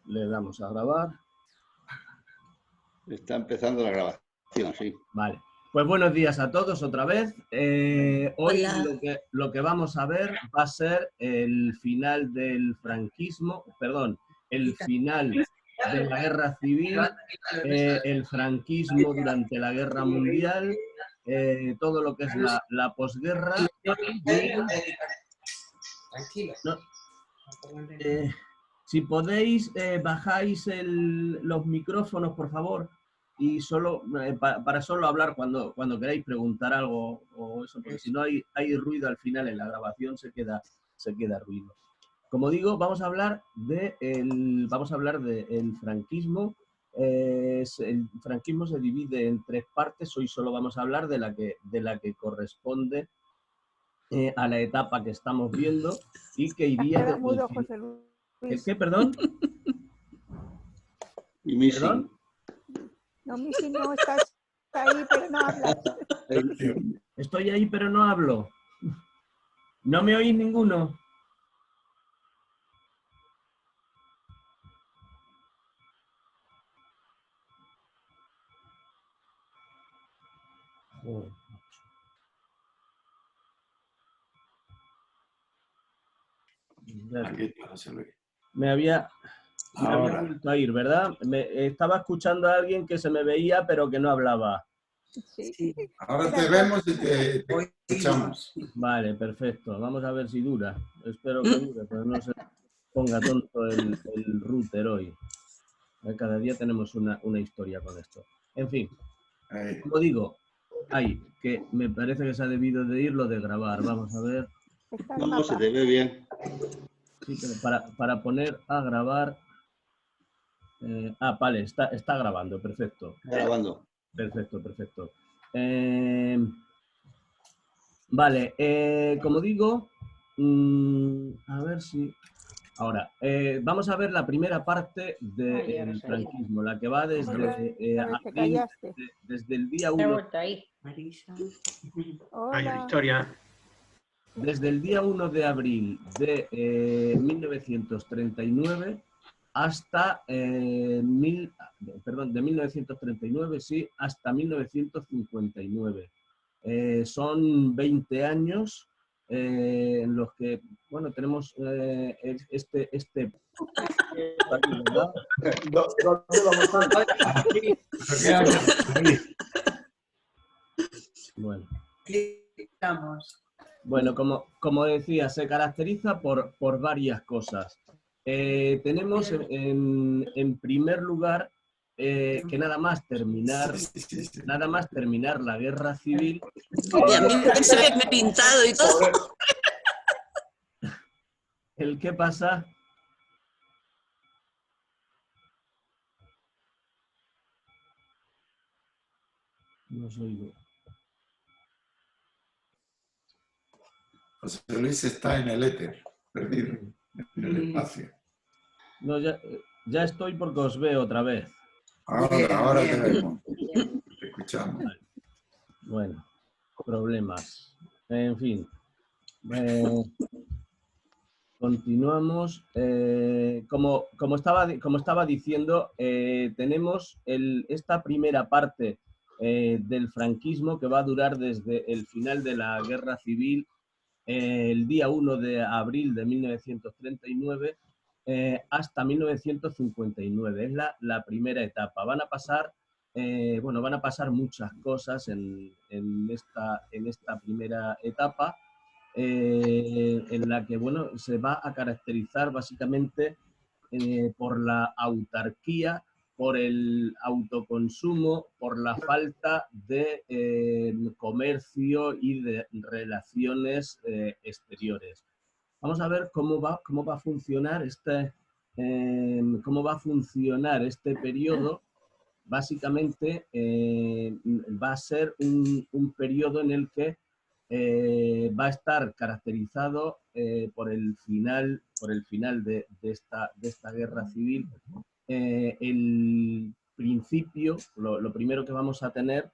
Le damos a grabar. Está empezando la grabación, sí. Vale. Pues buenos días a todos otra vez. Hoy lo que vamos a ver va a ser el final del franquismo, perdón, el final de la guerra civil, el franquismo durante la guerra mundial, todo lo que es la posguerra. Tranquilo. No, si podéis, bajáis los micrófonos, por favor, y solo para solo hablar cuando queráis preguntar algo o eso, porque si no hay ruido al final en la grabación se queda ruido. Como digo, vamos a hablar del franquismo. El franquismo se divide en tres partes. Hoy solo vamos a hablar de la que corresponde a la etapa que estamos viendo y que iría ¿El qué, perdón? Y Missy. ¿Perdón? No, Missy, no estás ahí, pero no hablas. Estoy ahí, pero no hablo. ¿No me oís ninguno? Joder. Me había vuelto a ir, ¿verdad? Estaba escuchando a alguien que se me veía, pero que no hablaba. Sí. Ahora te vemos y te escuchamos. Vale, perfecto. Vamos a ver si dura. Espero que dure, pero no se ponga tonto el router hoy. Cada día tenemos una historia con esto. En fin, como digo, que me parece que se ha debido de ir lo de grabar. Vamos a ver. No, se te ve bien. Sí, pero para poner a grabar... vale, está grabando, perfecto. Está grabando. Perfecto. Vale, como digo, a ver si... Ahora, vamos a ver la primera parte del franquismo, la que va desde el día 1. Desde el día 1 de abril de 1939 hasta de 1939, sí, hasta 1959. Son 20 años en los que, bueno, tenemos este ¿Dónde vamos a ir? Bueno. Bueno, como decía, se caracteriza por varias cosas. Tenemos en primer lugar que nada más terminar la guerra civil. Y a mí me se ve pintado y todo. ¿El qué pasa? No os oigo. José Luis está en el éter, perdido, en el espacio. No, ya estoy porque os veo otra vez. Ahora te vemos, te escuchamos. Vale. Bueno, problemas. En fin. Continuamos. Como estaba diciendo, tenemos esta primera parte del franquismo que va a durar desde el final de la guerra civil, el día 1 de abril de 1939 hasta 1959. Es la primera etapa. Van a pasar muchas cosas en esta primera etapa. En la que se va a caracterizar básicamente por la autarquía, por el autoconsumo, por la falta de comercio y de relaciones exteriores. Vamos a ver cómo va a funcionar este periodo. Básicamente va a ser un periodo en el que va a estar caracterizado por el final de esta guerra civil. El principio, lo primero que vamos a tener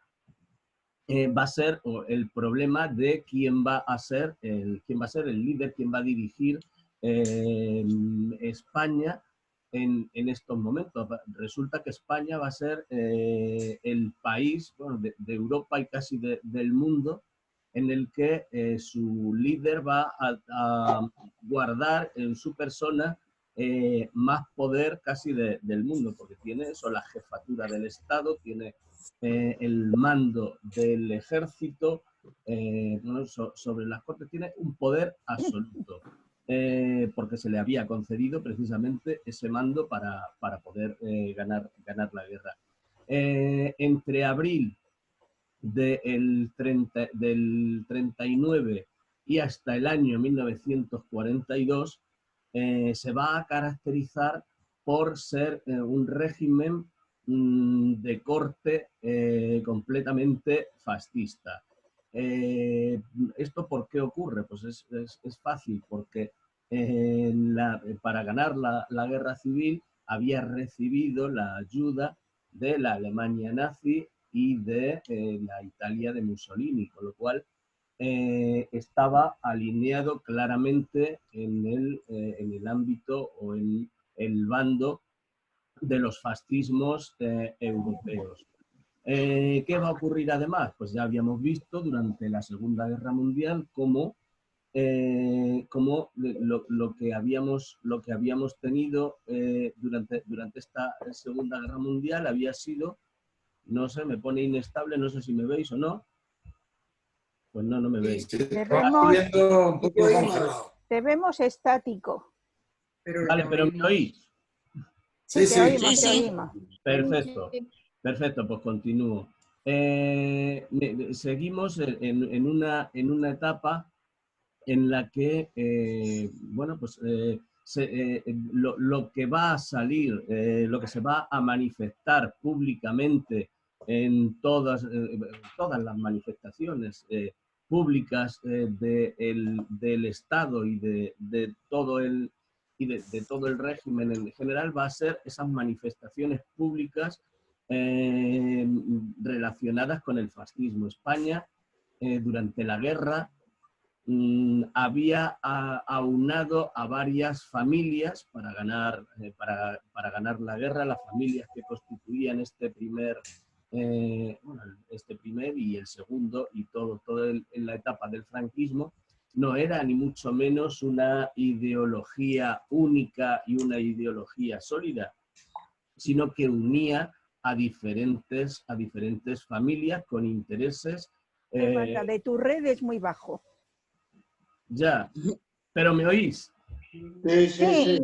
va a ser el problema de quién va a ser el líder, quién va a dirigir España en estos momentos. Resulta que España va a ser el país, bueno, de Europa y casi del mundo, en el que su líder va a guardar en su persona más poder casi del mundo, porque tiene eso, la jefatura del Estado, tiene el mando del ejército, bueno, sobre las Cortes, tiene un poder absoluto, porque se le había concedido precisamente ese mando para poder ganar la guerra. Entre abril del 39 y hasta el año 1942 se va a caracterizar por ser un régimen de corte completamente fascista. ¿Esto por qué ocurre? Pues es fácil, porque para ganar la guerra civil había recibido la ayuda de la Alemania nazi y de la Italia de Mussolini, con lo cual estaba alineado claramente en el ámbito o en el bando de los fascismos europeos. ¿Qué va a ocurrir además? Pues ya habíamos visto durante la Segunda Guerra Mundial cómo lo que habíamos tenido durante esta Segunda Guerra Mundial había sido, no sé, me pone inestable, no sé si me veis o no. Pues no, no me veis. Te viendo un poco congelado. Te vemos estático. Vale, pero ¿me oís? Sí, Sí, te oímos, Sí, te sí. oímos. Perfecto, perfecto, pues continúo. Seguimos en una etapa en la que, bueno, pues lo que va a salir, lo que se va a manifestar públicamente en todas las manifestaciones públicas del Estado y de todo el régimen en general, va a ser esas manifestaciones públicas relacionadas con el fascismo. España, durante la guerra, había aunado a varias familias para ganar la guerra, las familias que constituían este primer y el segundo y todo en la etapa del franquismo. No era ni mucho menos una ideología única y una ideología sólida, sino que unía a diferentes familias con intereses. La de tu red es muy bajo. Ya, pero ¿me oís? Sí.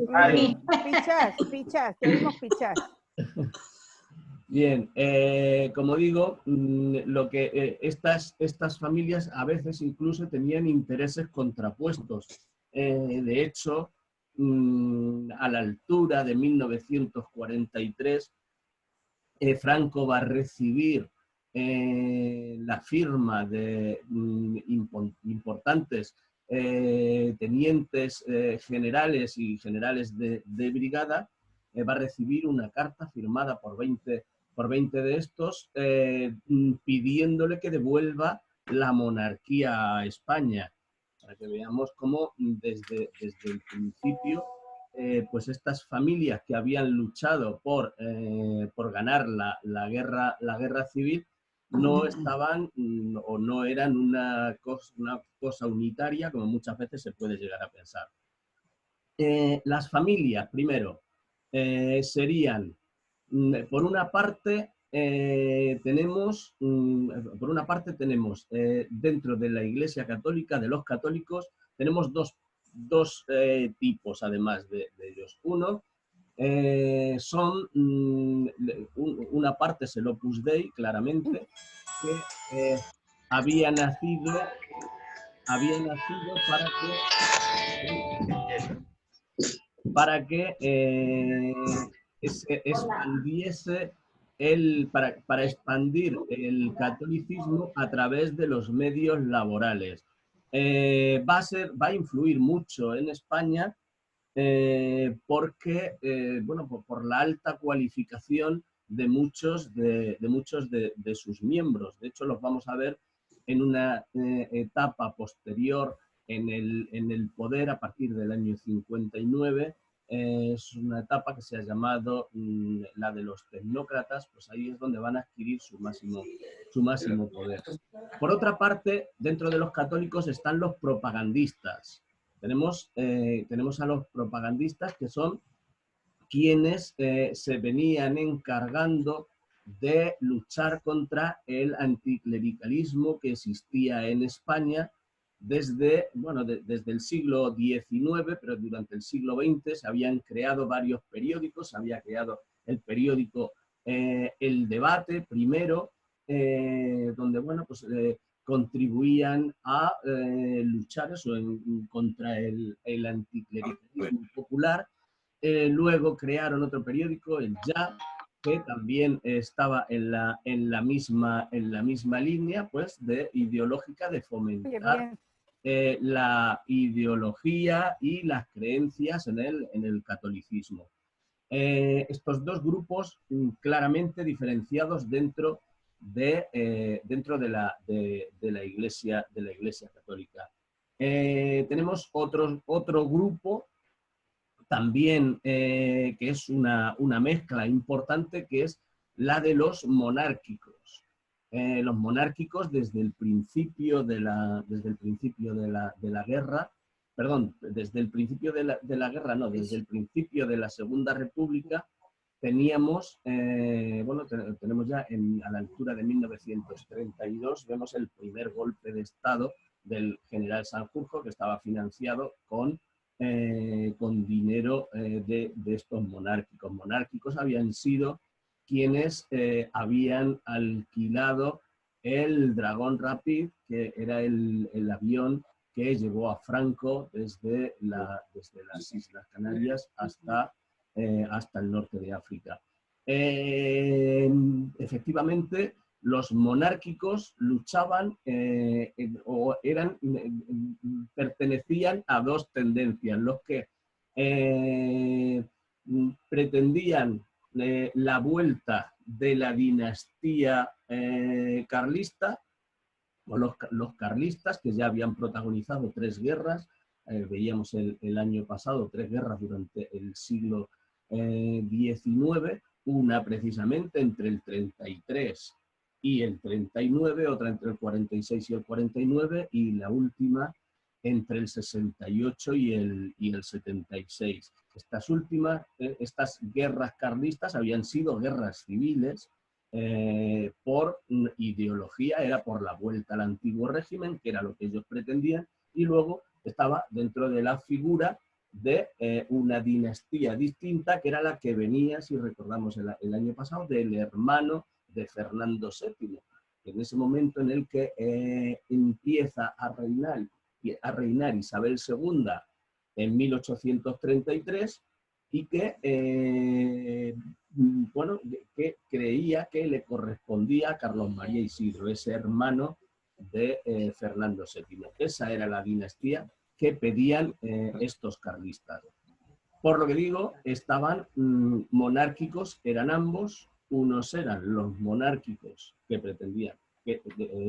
Pichás, te oímos pichás. Bien, como digo, lo que estas familias a veces incluso tenían intereses contrapuestos. De hecho, a la altura de 1943, Franco va a recibir la firma de importantes tenientes generales y generales de brigada. Va a recibir una carta firmada por 20 de estos pidiéndole que devuelva la monarquía a España, para que veamos cómo desde el principio pues estas familias que habían luchado por ganar la guerra civil no estaban o no eran una cosa unitaria, como muchas veces se puede llegar a pensar. Las familias, primero, serían, por una parte, tenemos dentro de la Iglesia Católica, de los católicos, tenemos dos tipos, además de ellos. Uno son, una parte es el Opus Dei, claramente, que había nacido para que se expandiese para expandir el catolicismo a través de los medios laborales. Va a influir mucho en España porque, bueno, por la alta cualificación de muchos de sus miembros. De hecho, los vamos a ver en una etapa posterior en el poder a partir del año 59, es una etapa que se ha llamado la de los tecnócratas, pues ahí es donde van a adquirir su máximo poder. Por otra parte, dentro de los católicos están los propagandistas. Tenemos a los propagandistas, que son quienes se venían encargando de luchar contra el anticlericalismo que existía en España desde el siglo XIX, pero durante el siglo XX se habían creado varios periódicos. Se había creado el periódico El Debate primero, donde contribuían a luchar contra el anticlericalismo popular. Luego crearon otro periódico, el Ya, que también estaba en la misma línea, pues, ideológica, de fomentar la ideología y las creencias en el catolicismo. Estos dos grupos claramente diferenciados dentro de la Iglesia católica. Tenemos otro grupo también, que es una mezcla importante, que es la de los monárquicos. Los monárquicos, desde el principio de la guerra, perdón, desde el principio de la guerra, no, desde el principio de la Segunda República, tenemos ya a la altura de 1932, vemos el primer golpe de Estado del general Sanjurjo, que estaba financiado con dinero de estos monárquicos. Monárquicos habían sido quienes habían alquilado el Dragón Rapid, que era el avión que llevó a Franco desde las Islas Canarias hasta el norte de África. Efectivamente, los monárquicos luchaban pertenecían a dos tendencias: los que pretendían la vuelta de la dinastía carlista, o los carlistas, que ya habían protagonizado 3 guerras. Veíamos el año pasado 3 guerras durante el siglo XIX, una precisamente entre el 33 y el 39, otra entre el 46 y el 49, y la última entre el 68 y el 76. Estas últimas, estas guerras carlistas habían sido guerras civiles por ideología, era por la vuelta al antiguo régimen, que era lo que ellos pretendían, y luego estaba dentro de la figura de una dinastía distinta, que era la que venía, si recordamos el año pasado, del hermano de Fernando VII, en ese momento en el que empieza a reinar Isabel II en 1833, y que que creía que le correspondía a Carlos María Isidro, ese hermano de Fernando VII. Esa era la dinastía que pedían estos carlistas. Por lo que digo, estaban monárquicos, eran ambos. Unos eran los monárquicos, que pretendían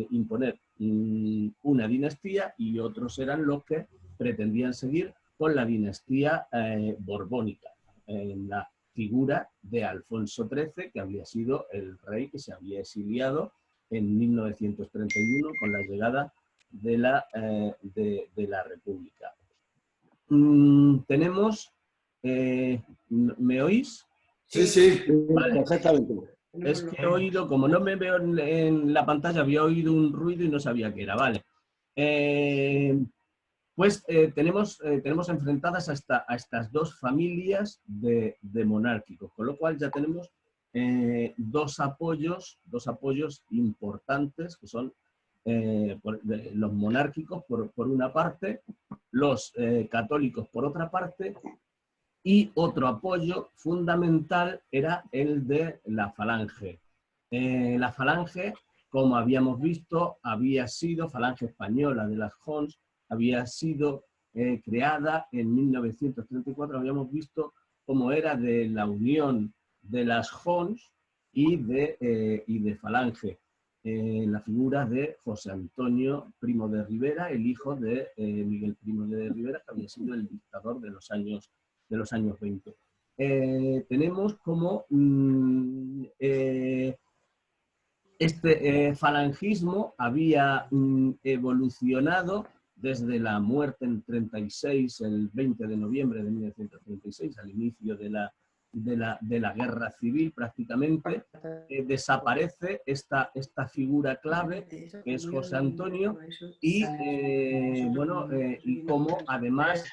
imponer una dinastía, y otros eran los que pretendían seguir con la dinastía borbónica, en la figura de Alfonso XIII, que había sido el rey que se había exiliado en 1931 con la llegada de la República. Tenemos... ¿me oís? Sí, sí. Vale. Perfectamente. Es que he oído, como no me veo en la pantalla, había oído un ruido y no sabía qué era. Vale. Tenemos enfrentadas a estas dos familias de monárquicos, con lo cual ya tenemos dos apoyos importantes, que son los monárquicos por una parte, los católicos por otra parte, y otro apoyo fundamental era el de la Falange. La Falange, como habíamos visto, había sido, Falange Española de las Hons, había sido creada en 1934, habíamos visto cómo era de la unión de las Hons y de Falange. La figura de José Antonio Primo de Rivera, el hijo de Miguel Primo de Rivera, que había sido el dictador de los años los años 20. Tenemos como este falangismo había evolucionado desde la muerte en 36, el 20 de noviembre de 1936, al inicio de la guerra civil prácticamente. Desaparece esta figura clave, que es José Antonio, y como además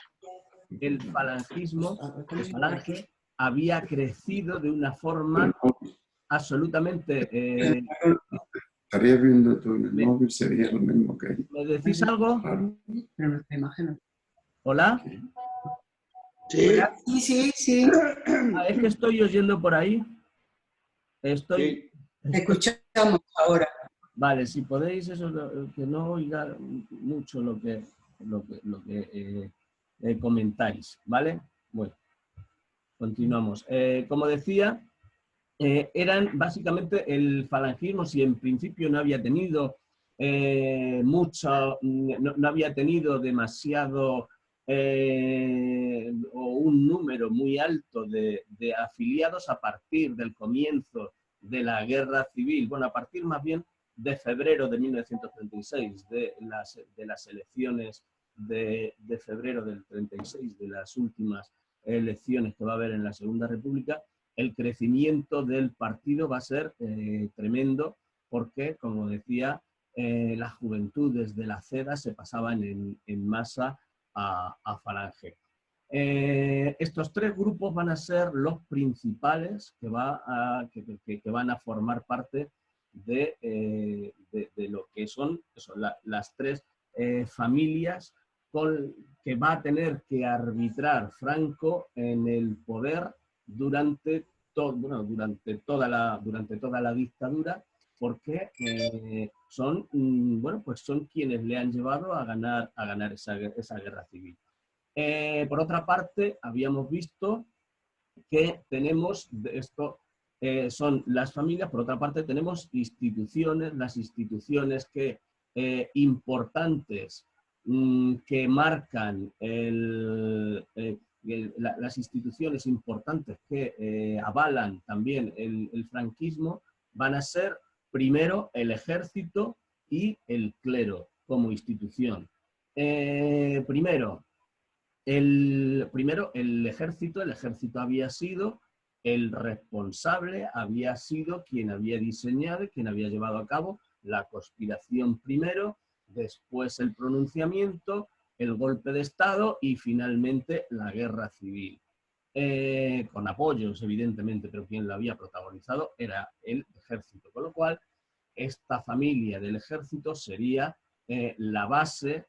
el falangismo, el falange, había crecido de una forma absolutamente... Estaría viendo tú en el móvil, sería lo mismo que ahí. ¿Me decís algo? Claro. Pero nuestra imagen. ¿Hola? Sí, Sí. Ah, es que estoy oyendo por ahí. sí. Escuchamos ahora. Vale, si podéis, eso, que no oiga mucho lo que comentáis, ¿vale? Bueno, continuamos. Como decía, eran básicamente el falangismo, si en principio no había tenido no había tenido demasiado o un número muy alto de afiliados a partir del comienzo de la guerra civil, bueno, a partir más bien de febrero de 1936, de las elecciones de febrero del 36, de las últimas elecciones que va a haber en la Segunda República. El crecimiento del partido va a ser tremendo porque, como decía, las juventudes de la CEDA se pasaban en masa a Falange. Estos tres grupos van a ser los principales que van a formar parte de lo que son las tres familias que va a tener que arbitrar Franco en el poder durante toda la dictadura, porque son quienes le han llevado a ganar esa guerra civil. Por otra parte, habíamos visto que tenemos esto, son las familias. Por otra parte, tenemos instituciones, las instituciones importantes que marcan las instituciones importantes que avalan también el franquismo, van a ser primero el ejército y el clero como institución. Primero el ejército había sido el responsable, había sido quien había diseñado y quien había llevado a cabo la conspiración primero, después el pronunciamiento, el golpe de Estado y finalmente la guerra civil. Con apoyos, evidentemente, pero quien lo había protagonizado era el ejército, con lo cual esta familia del ejército sería la base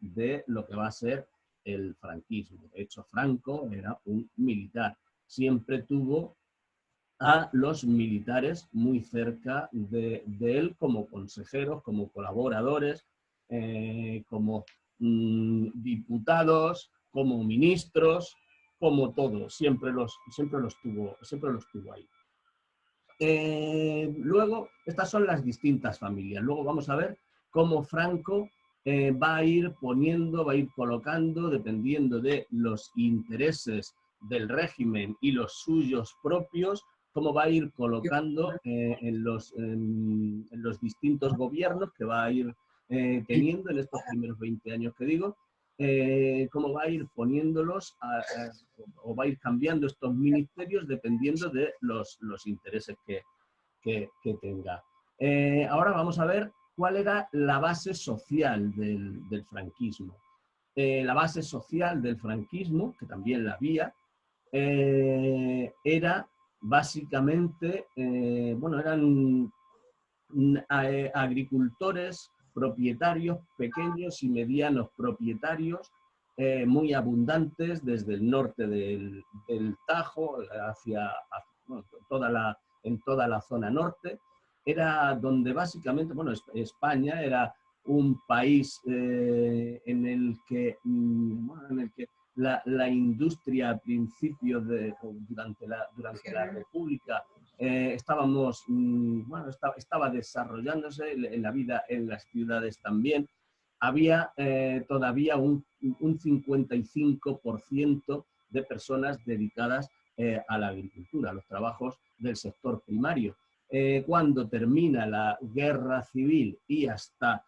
de lo que va a ser el franquismo. De hecho, Franco era un militar. Siempre tuvo a los militares muy cerca de él como consejeros, como colaboradores, como diputados, como ministros, como todo. Siempre los tuvo ahí. Luego, estas son las distintas familias. Luego vamos a ver cómo Franco va a ir colocando, dependiendo de los intereses del régimen y los suyos propios, cómo va a ir colocando en los distintos gobiernos que va a ir teniendo en estos primeros 20 años que digo, cómo va a ir poniéndolos o va a ir cambiando estos ministerios dependiendo de los intereses que tenga. Ahora vamos a ver cuál era la base social del franquismo. La base social del franquismo, que también la había, era básicamente, eran agricultores, propietarios, pequeños y medianos propietarios, muy abundantes desde el norte del Tajo en toda la zona norte. Era donde básicamente, España era un país en el que la industria a principios durante la República estaba desarrollándose en la vida en las ciudades también. había todavía un 55% de personas dedicadas a la agricultura, a los trabajos del sector primario. Cuando termina la guerra civil y hasta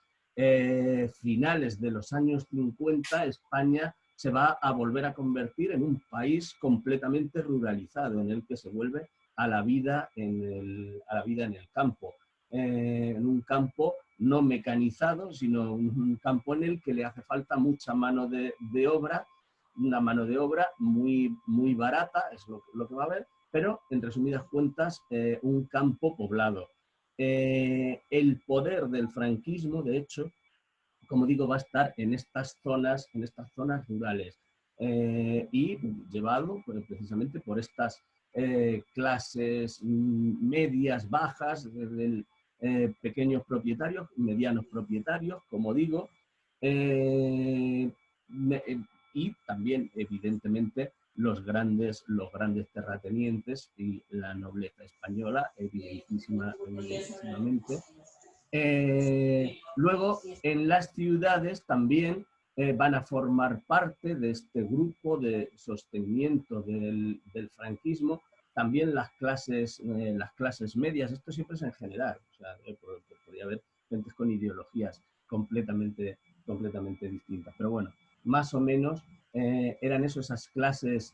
finales de los años 50, España se va a volver a convertir en un país completamente ruralizado, en el que se vuelve a la vida en el campo. En un campo no mecanizado, sino un campo en el que le hace falta mucha mano de obra, una mano de obra muy, muy barata, es lo que va a haber, pero en resumidas cuentas, un campo poblado. El poder del franquismo, de hecho, como digo, va a estar en estas zonas rurales y llevado precisamente por estas clases medias, bajas, pequeños propietarios, medianos propietarios, como digo, y también, evidentemente, los grandes terratenientes y la nobleza española, evidentísimamente. Luego, en las ciudades también van a formar parte de este grupo de sostenimiento del franquismo también las clases medias. Esto siempre es en general, o sea, podría haber gentes con ideologías completamente distintas, pero bueno, más o menos eran esas clases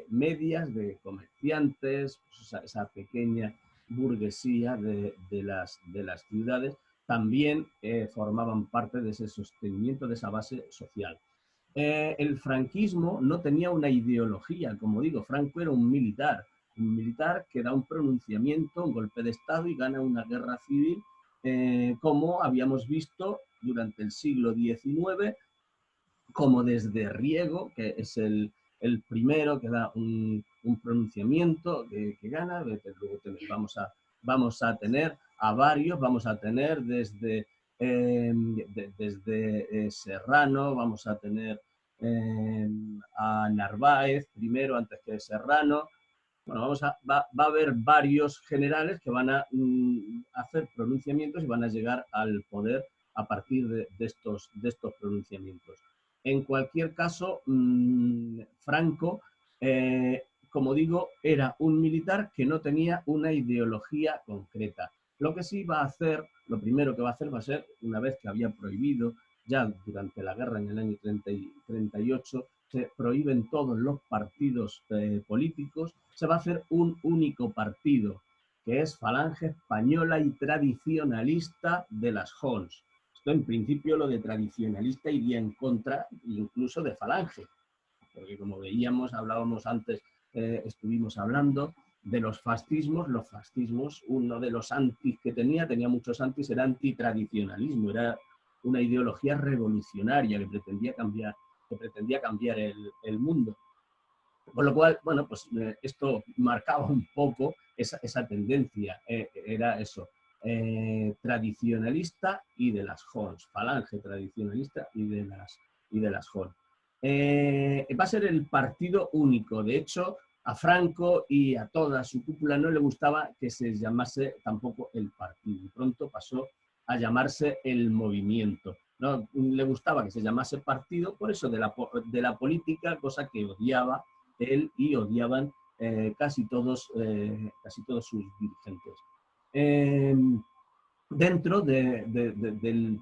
medias de comerciantes, pues esa pequeña burguesía de las ciudades, también formaban parte de ese sostenimiento, de esa base social. El franquismo no tenía una ideología, como digo, Franco era un militar que da un pronunciamiento, un golpe de Estado y gana una guerra civil, como habíamos visto durante el siglo XIX, como desde Riego, que es el primero que da un pronunciamiento que gana. Luego vamos a tener a varios, vamos a tener desde Serrano, vamos a tener a Narváez primero antes que Serrano. Bueno, va a haber varios generales que van a hacer pronunciamientos y van a llegar al poder a partir de estos pronunciamientos. En cualquier caso, Franco, como digo, era un militar que no tenía una ideología concreta. Lo que sí va a hacer, lo primero que va a hacer va a ser, una vez que había prohibido, ya durante la guerra en el año 38, se prohíben todos los partidos políticos, se va a hacer un único partido, que es Falange Española y Tradicionalista de las Jons. Esto, en principio, lo de tradicionalista iría en contra incluso de Falange, porque como veíamos, hablábamos antes, estuvimos hablando de los fascismos. Los fascismos, uno de los antis que tenía muchos antis, era antitradicionalismo, era una ideología revolucionaria que pretendía cambiar el mundo. Con lo cual, bueno, pues esto marcaba un poco esa tendencia, era eso, tradicionalista y de las Jons, Falange tradicionalista y de las Jons. Va a ser el partido único. De hecho, a Franco y a toda su cúpula no le gustaba que se llamase tampoco el partido, y pronto pasó a llamarse el movimiento. No le gustaba que se llamase partido, por eso de la política, cosa que odiaba él y odiaban casi todos sus dirigentes. Dentro del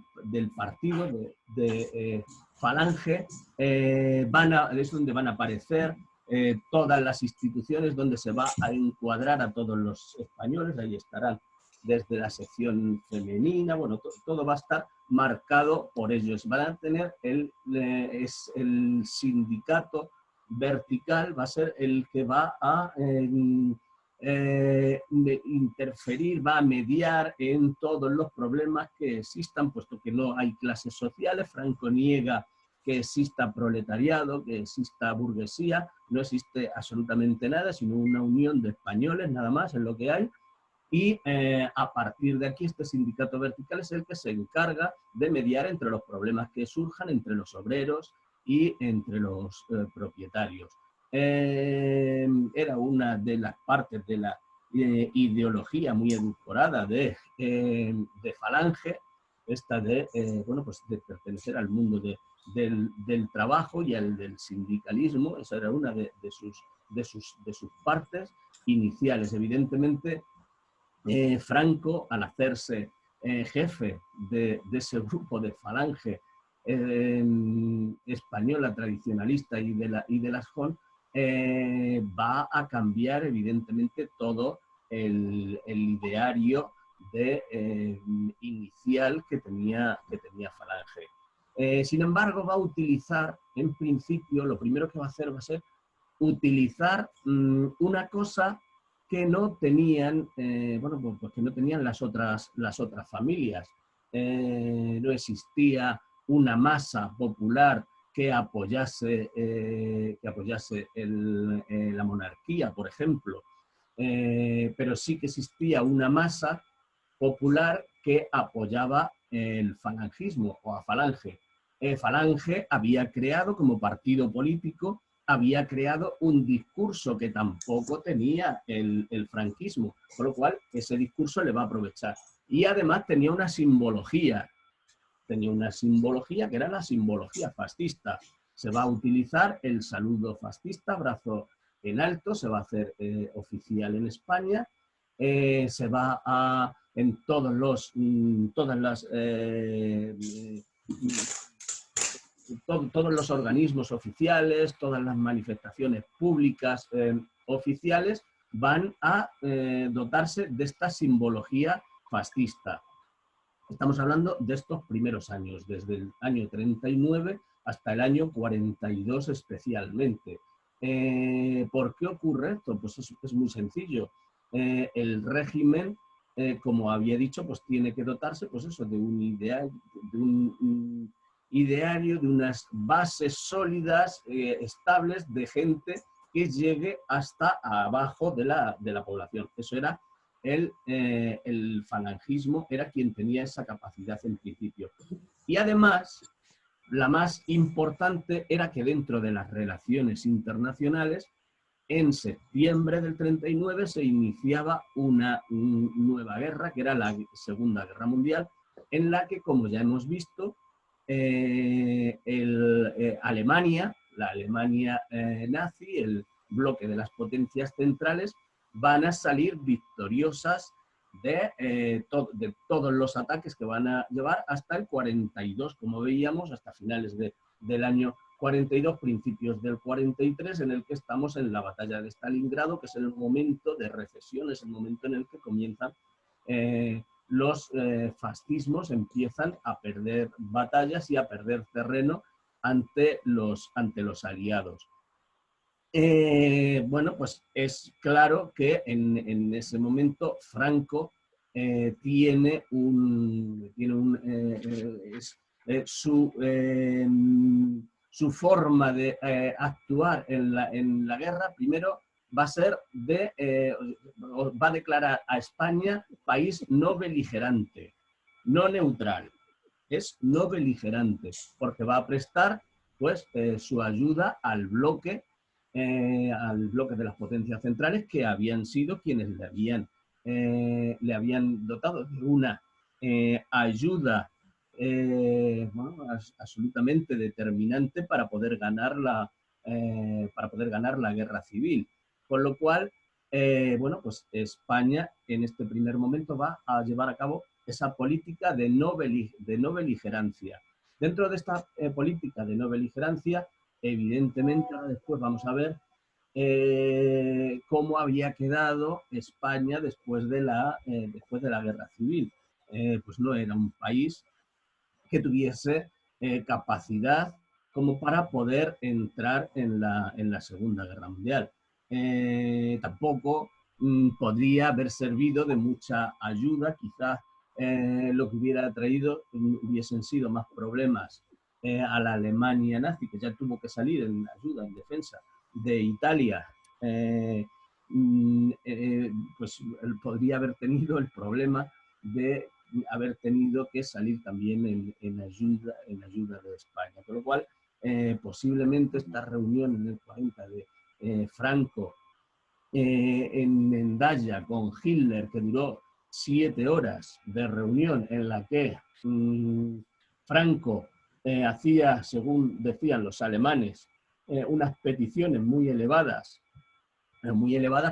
partido de Falange es donde van a aparecer todas las instituciones, donde se va a encuadrar a todos los españoles. Ahí estarán desde la sección femenina, bueno, todo va a estar marcado por ellos. Van a tener el sindicato vertical, va a ser el que va a interferir, va a mediar en todos los problemas que existan, puesto que no hay clases sociales. Franco niega que exista proletariado, que exista burguesía, no existe absolutamente nada, sino una unión de españoles, nada más es lo que hay. Y a partir de aquí, este sindicato vertical es el que se encarga de mediar entre los problemas que surjan entre los obreros y entre los propietarios. Era una de las partes de la ideología muy edulcorada de Falange, esta de, bueno, pues de pertenecer al mundo del trabajo y al del sindicalismo. Esa era una de sus partes iniciales. Evidentemente, Franco, al hacerse jefe de ese grupo de Falange española tradicionalista y de las JON, va a cambiar evidentemente todo el ideario inicial que tenía Falange. Sin embargo, va a utilizar, en principio, lo primero que va a hacer va a ser utilizar una cosa que no tenían, bueno, pues que no tenían las otras familias. No existía una masa popular que apoyase la monarquía, por ejemplo. Pero sí que existía una masa popular que apoyaba el falangismo o a Falange. Falange había creado como partido político, había creado un discurso que tampoco tenía el franquismo, con lo cual ese discurso le va a aprovechar. Y además tenía una simbología que era la simbología fascista. Se va a utilizar el saludo fascista, brazo en alto, se va a hacer oficial en España, se va a, en todos los organismos oficiales, todas las manifestaciones públicas oficiales van a dotarse de esta simbología fascista. Estamos hablando de estos primeros años, desde el año 39 hasta el año 42 especialmente. ¿Por qué ocurre esto? Pues es muy sencillo. El régimen, como había dicho, pues tiene que dotarse, pues eso, de un ideario, de unas bases sólidas, estables, de gente que llegue hasta abajo de la población. Eso era el falangismo, era quien tenía esa capacidad en principio. Y además, la más importante era que dentro de las relaciones internacionales, en septiembre del 39 se iniciaba una nueva guerra, que era la Segunda Guerra Mundial, en la que, como ya hemos visto, Alemania, la Alemania nazi, el bloque de las potencias centrales, van a salir victoriosas de todos los ataques que van a llevar hasta el 42, como veíamos, hasta finales del año 42, principios del 43, en el que estamos en la batalla de Stalingrado, que es el momento de recesión, es el momento en el que comienzan los fascismos, empiezan a perder batallas y a perder terreno ante los aliados. Bueno, pues es claro que en ese momento Franco tiene su forma de actuar en la guerra. Primero va a ser va a declarar a España país no beligerante, no neutral, es no beligerante, porque va a prestar pues su ayuda al bloque de las potencias centrales, que habían sido quienes le habían dotado de una ayuda absolutamente determinante para poder ganar la guerra civil. Con lo cual, bueno, pues España en este primer momento va a llevar a cabo esa política de no beligerancia. Dentro de esta política de no beligerancia, evidentemente, ahora después vamos a ver cómo había quedado España después de la guerra civil. Pues no era un país que tuviese capacidad como para poder entrar en la Segunda Guerra Mundial. Tampoco podría haber servido de mucha ayuda, quizás lo que hubiera traído hubiesen sido más problemas a la Alemania nazi, que ya tuvo que salir en ayuda, en defensa de Italia. Pues podría haber tenido el problema de haber tenido que salir también en ayuda de España. Con lo cual, posiblemente esta reunión en el 40 de Franco en Mendaya con Hitler, que duró 7 horas de reunión en la que Franco hacía, según decían los alemanes, unas peticiones muy elevadas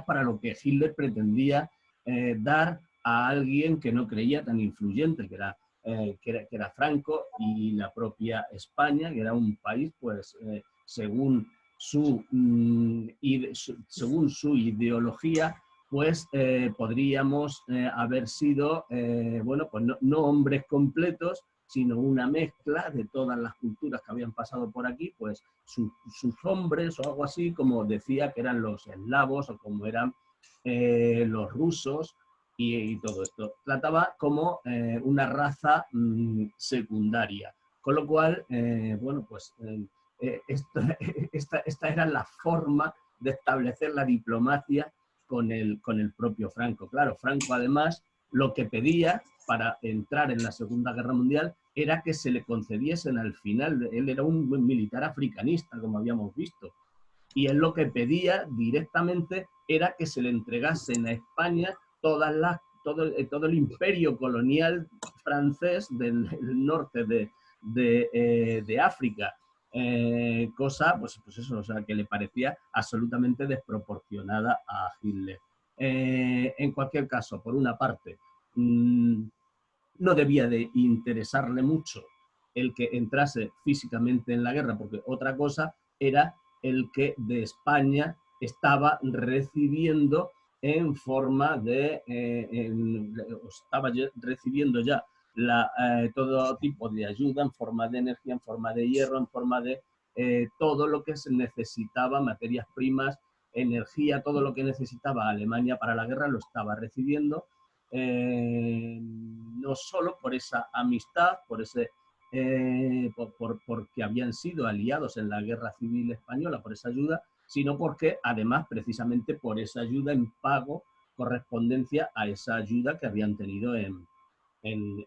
para lo que Hitler pretendía dar a alguien que no creía tan influyente, que era Franco, y la propia España, que era un país, pues, según su ideología, pues podríamos haber sido, bueno, pues no hombres completos, sino una mezcla de todas las culturas que habían pasado por aquí, pues sus hombres o algo así, como decía que eran los eslavos o como eran los rusos y todo esto. Trataba como una raza secundaria, con lo cual, bueno, pues esta era la forma de establecer la diplomacia con el propio Franco. Claro, Franco además lo que pedía para entrar en la Segunda Guerra Mundial era que se le concediesen al final, él era un militar africanista, como habíamos visto, y él lo que pedía directamente era que se le entregasen a España todo el imperio colonial francés del norte de África. Cosa, pues eso, o sea, que le parecía absolutamente desproporcionada a Hitler. En cualquier caso, por una parte, no debía de interesarle mucho el que entrase físicamente en la guerra, porque otra cosa era el que de España estaba recibiendo en forma de, estaba recibiendo ya todo tipo de ayuda en forma de energía, en forma de hierro, en forma de todo lo que se necesitaba, materias primas, energía, todo lo que necesitaba Alemania para la guerra lo estaba recibiendo, no solo por esa amistad, porque habían sido aliados en la Guerra Civil Española, por esa ayuda, sino porque además precisamente por esa ayuda en pago correspondencia a esa ayuda que habían tenido en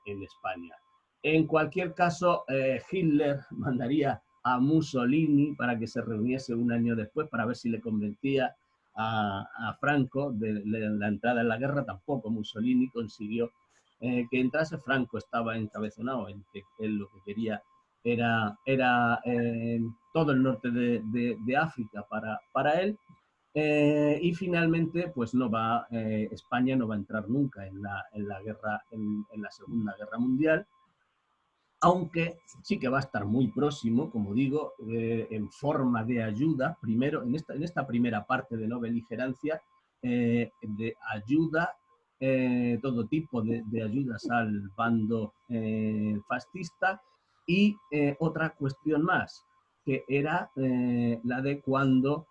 España. En cualquier caso, Hitler mandaría a Mussolini para que se reuniese un año después para ver si le convencía a Franco de la entrada en la guerra. Tampoco Mussolini consiguió que entrase. Franco estaba encabezonado en que él lo que quería era todo el norte de África para él. Y finalmente, pues España no va a entrar nunca en la guerra, en la Segunda Guerra Mundial, aunque sí que va a estar muy próximo, como digo, en forma de ayuda, primero, en esta primera parte de no beligerancia, de ayuda, todo tipo de ayudas al bando fascista, y otra cuestión más, que era la de cuando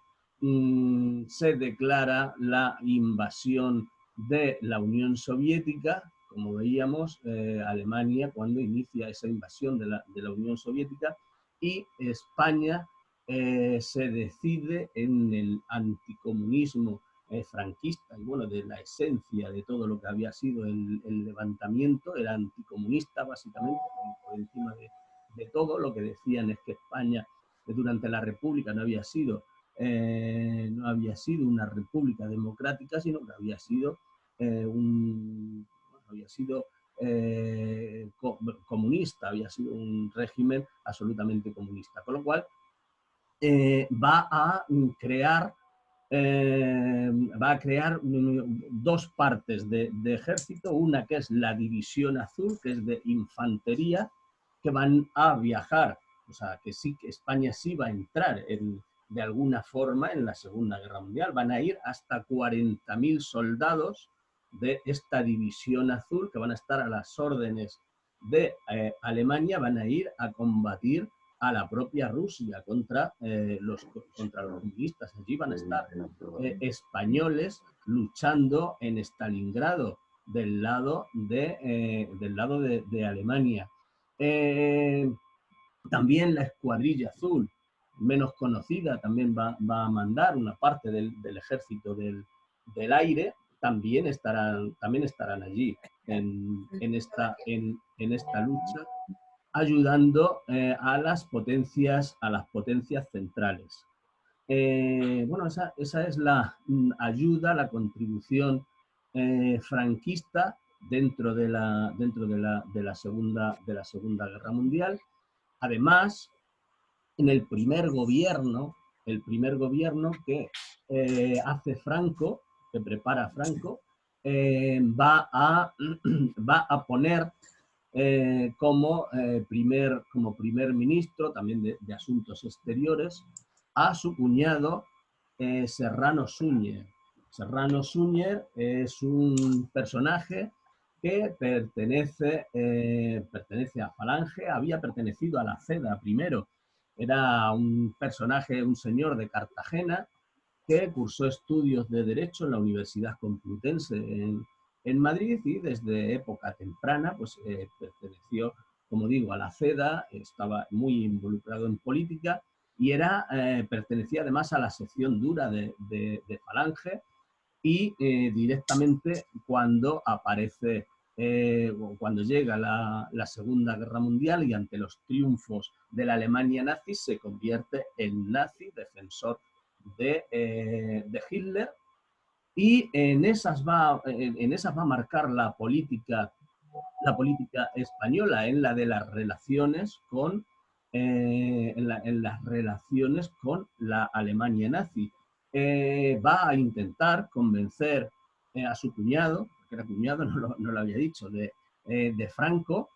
se declara la invasión de la Unión Soviética. Como veíamos, Alemania cuando inicia esa invasión de la Unión Soviética, y España se decide en el anticomunismo franquista, y bueno, de la esencia de todo lo que había sido el levantamiento, era anticomunista básicamente, por encima de todo. Lo que decían es que España durante la República no había sido una república democrática, sino que había sido comunista, había sido un régimen absolutamente comunista. Con lo cual va a crear dos partes de ejército, una que es la División Azul, que es de infantería, que van a viajar, o sea, que sí, que España sí va a entrar de alguna forma en la Segunda Guerra Mundial. Van a ir hasta 40.000 soldados de esta División Azul, que van a estar a las órdenes de Alemania, van a ir a combatir a la propia Rusia contra los comunistas. Allí van a estar españoles luchando en Stalingrado del lado de Alemania. También la Escuadrilla Azul, menos conocida, también va a mandar una parte del ejército del aire. También estarán allí en esta lucha, ayudando a las potencias centrales. Bueno, esa es la ayuda, la contribución franquista dentro de la Segunda Guerra Mundial. Además, en el primer gobierno que hace Franco, que prepara Franco, va a poner como primer ministro, también de Asuntos Exteriores, a su cuñado Serrano Suñer. Serrano Suñer es un personaje que pertenece a Falange, había pertenecido a la CEDA primero. Era un personaje, un señor de Cartagena, que cursó estudios de Derecho en la Universidad Complutense en Madrid, y desde época temprana pues, perteneció, como digo, a la CEDA, estaba muy involucrado en política y pertenecía además a la sección dura de Falange, y directamente cuando llega la Segunda Guerra Mundial y ante los triunfos de la Alemania nazi, se convierte en nazi, defensor de Hitler, y en esas va a marcar la política española, en la de las relaciones en las relaciones con la Alemania nazi. Va a intentar convencer a su cuñado, que era cuñado, no lo había dicho, de Franco,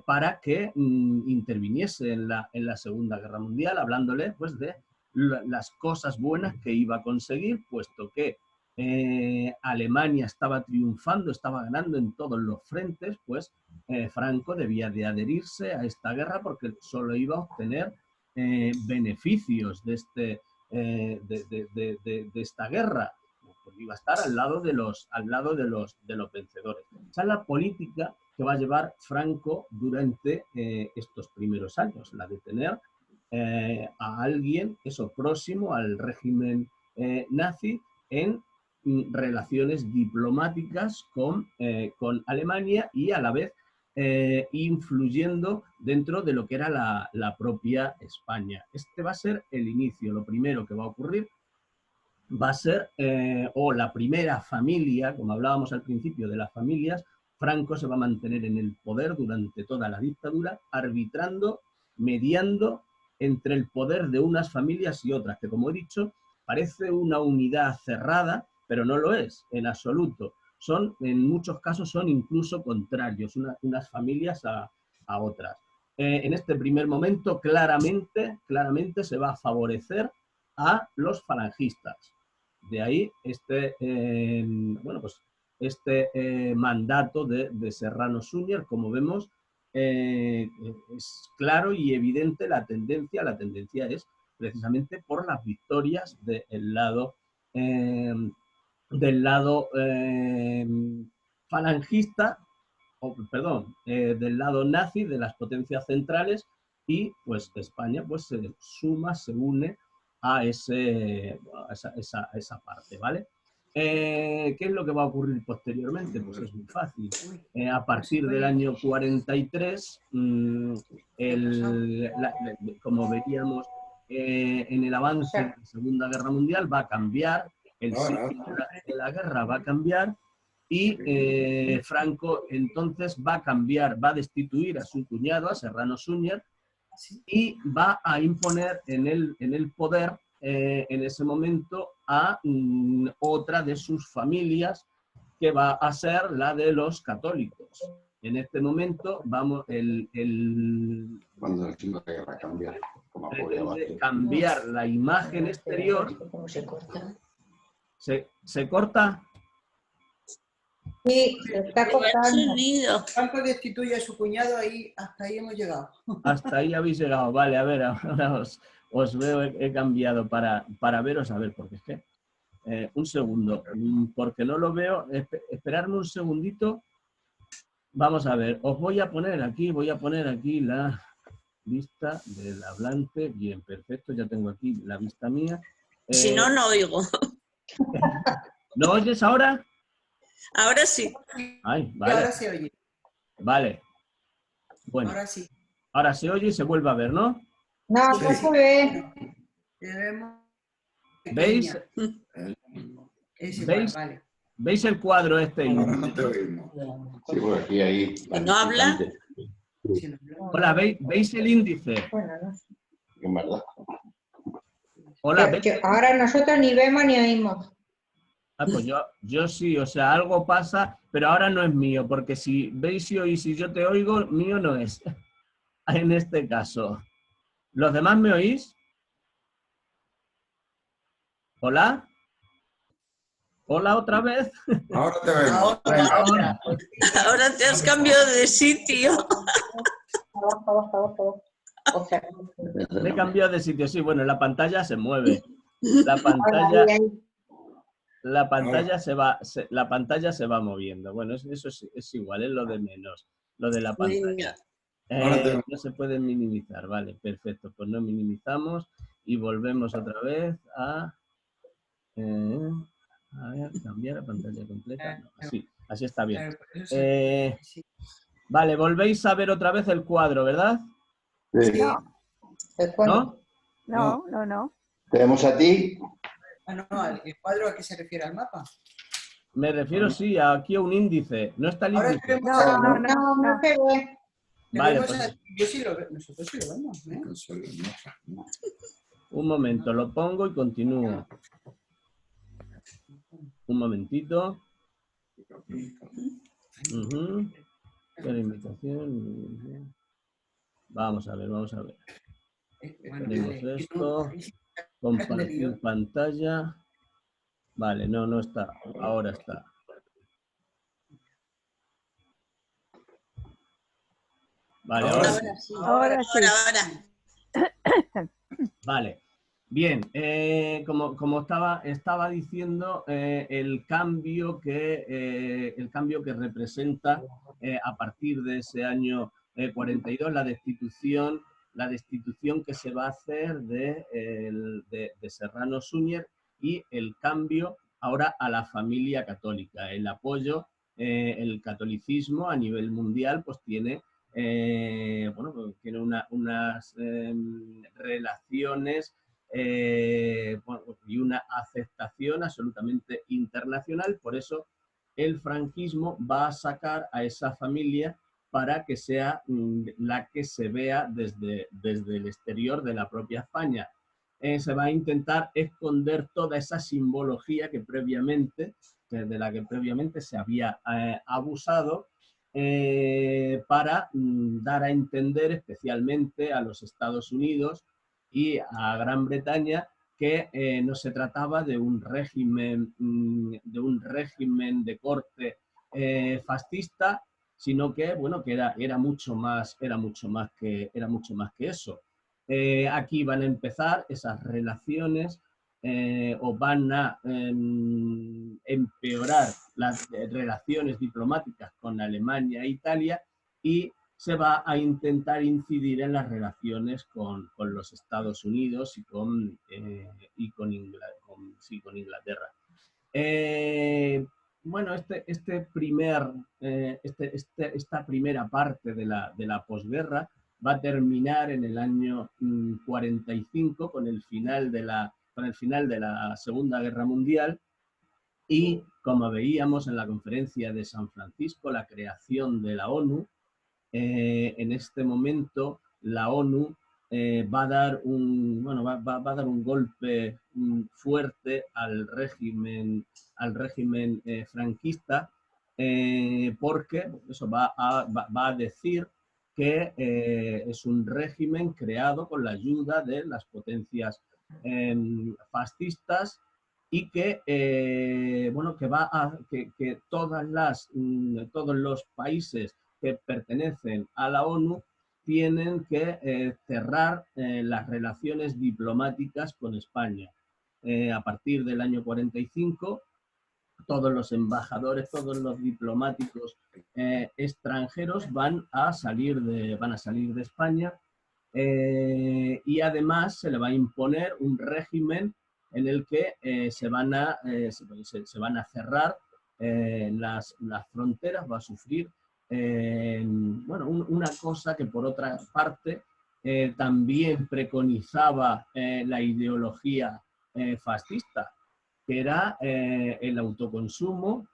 para que interviniese en la Segunda Guerra Mundial, hablándole pues, de las cosas buenas que iba a conseguir, puesto que Alemania estaba triunfando, estaba ganando en todos los frentes, pues Franco debía de adherirse a esta guerra porque solo iba a obtener beneficios de esta guerra, porque iba a estar al lado de los vencedores. Esa es la política que va a llevar Franco durante estos primeros años, la de tener a alguien, eso, próximo al régimen nazi, en relaciones diplomáticas con Alemania, y a la vez influyendo dentro de lo que era la propia España. Este va a ser el inicio. Lo primero que va a ocurrir va a ser, la primera familia, como hablábamos al principio de las familias, Franco se va a mantener en el poder durante toda la dictadura, arbitrando, mediando entre el poder de unas familias y otras, que, como he dicho, parece una unidad cerrada, pero no lo es en absoluto. En muchos casos son incluso contrarios, unas familias a otras. En este primer momento, claramente se va a favorecer a los falangistas. De ahí mandato de Serrano Suñer, como vemos, es claro y evidente la tendencia. La tendencia es precisamente por las victorias del lado falangista, del lado nazi, de las potencias centrales, y pues España pues se une a esa parte, ¿vale? ¿Qué es lo que va a ocurrir posteriormente? Pues es muy fácil. A partir del año 43, como veríamos en el avance de la Segunda Guerra Mundial, va a cambiar, el signo de la guerra va a cambiar, y Franco entonces va a destituir a su cuñado, a Serrano Suñer, y va a imponer en el poder en ese momento a otra de sus familias, que va a ser la de los católicos. En este momento vamos Cuando la guerra cambia, como cambiar la imagen exterior. ¿Cómo se corta? ¿Se corta? Sí, se está cortando. Franco destituye a su cuñado, hasta ahí hemos llegado. Hasta ahí habéis llegado. Vale, a ver, ahora os veo, he cambiado para veros, a ver, porque es que... un segundo, porque no lo veo. Esperadme un segundito. Vamos a ver, os voy a poner aquí la lista del hablante. Bien, perfecto, ya tengo aquí la vista mía. Si no, no oigo. ¿No oyes ahora? Ahora sí. Ay, Y vale. ahora se oye. Vale. Bueno, Ahora sí. ahora se oye y se vuelve a ver, ¿no? No, no se ve. Tenemos ¿Veis? Es igual, ¿Veis? vale. ¿Veis el cuadro este? Ahora no te oímos. Sí, por aquí ahí. ¿No habla? Hola, ¿veis el índice? Bueno, no sé. En verdad. Hola, ¿veis? Ahora nosotros ni vemos ni oímos. Ah, pues yo sí, o sea, algo pasa, pero ahora no es mío, porque si veis y oís y yo te oigo, mío no es, en este caso. ¿Los demás me oís? ¿Hola? ¿Hola otra vez? Ahora te vemos. Ahora. Ahora te has cambiado de sitio. Abajo. O sea, Me he cambiado de sitio, sí, bueno, la pantalla se mueve. La pantalla se va moviendo. Bueno, eso es igual, es lo de menos, lo de la pantalla. Venga. No se puede minimizar, vale, perfecto. Pues no minimizamos y volvemos otra vez a ver, cambiar la pantalla completa. No, así está bien. Vale, volvéis a ver otra vez el cuadro, ¿verdad? Sí. ¿No? No. Tenemos a ti. Ah, no, ¿el cuadro a qué se refiere? ¿Al mapa? Me refiero, sí, aquí a un índice. ¿No está el Ahora índice? tenemos No se ve. Vale, tenemos pues yo sí lo veo, nosotros sí lo vemos, ¿eh? un momento, lo pongo y continúo. Un momentito. La invitación. Vamos a ver. Tenemos esto. Compartir pantalla. Vale, no está. Ahora está. Vale, ahora sí. Ahora sí. Vale. Bien, como estaba diciendo, el cambio que representa a partir de ese año 42 la destitución que se va a hacer de Serrano Suñer y el cambio ahora a la familia católica. El apoyo, el catolicismo a nivel mundial, pues tiene unas relaciones y una aceptación absolutamente internacional. Por eso el franquismo va a sacar a esa familia para que sea la que se vea desde el exterior de la propia España. Se va a intentar esconder toda esa simbología de la que previamente se había abusado, para dar a entender especialmente a los Estados Unidos y a Gran Bretaña que no se trataba de un régimen de corte fascista, sino que era mucho más que eso. Aquí van a empezar esas relaciones o van a empeorar las relaciones diplomáticas con Alemania e Italia, y se va a intentar incidir en las relaciones con los Estados Unidos y con Inglaterra. Bueno, esta primera parte de la posguerra va a terminar en el año 45 con el final de la Segunda Guerra Mundial, y como veíamos en la conferencia de San Francisco, la creación de la ONU. En este momento la ONU va a dar un golpe fuerte al régimen franquista, porque eso va a decir que es un régimen creado con la ayuda de las potencias fascistas, y que todos los países que pertenecen a la ONU tienen que cerrar las relaciones diplomáticas con España. A partir del año 45, todos los embajadores, todos los diplomáticos extranjeros van a salir de España, y además se le va a imponer un régimen en el que se van a cerrar las fronteras. Va a sufrir una cosa que por otra parte también preconizaba la ideología fascista, que era el autoconsumo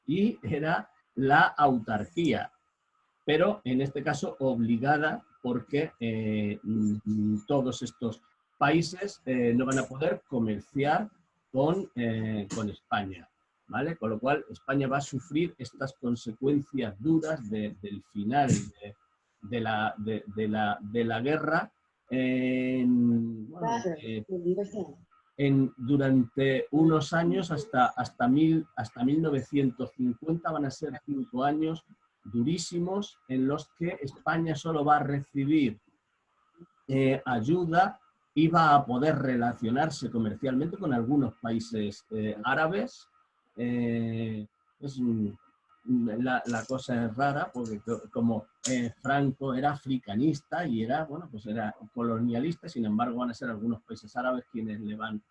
y era la autarquía, pero en este caso obligada porque todos estos países no van a poder comerciar con España, ¿vale? Con lo cual España va a sufrir estas consecuencias duras del final de la guerra durante unos años hasta 1950 van a ser 5 años durísimos en los que España solo va a recibir ayuda y va a poder relacionarse comercialmente con algunos países árabes. La cosa es rara porque como Franco era africanista y era, bueno, pues era colonialista, sin embargo van a ser algunos países árabes quienes le van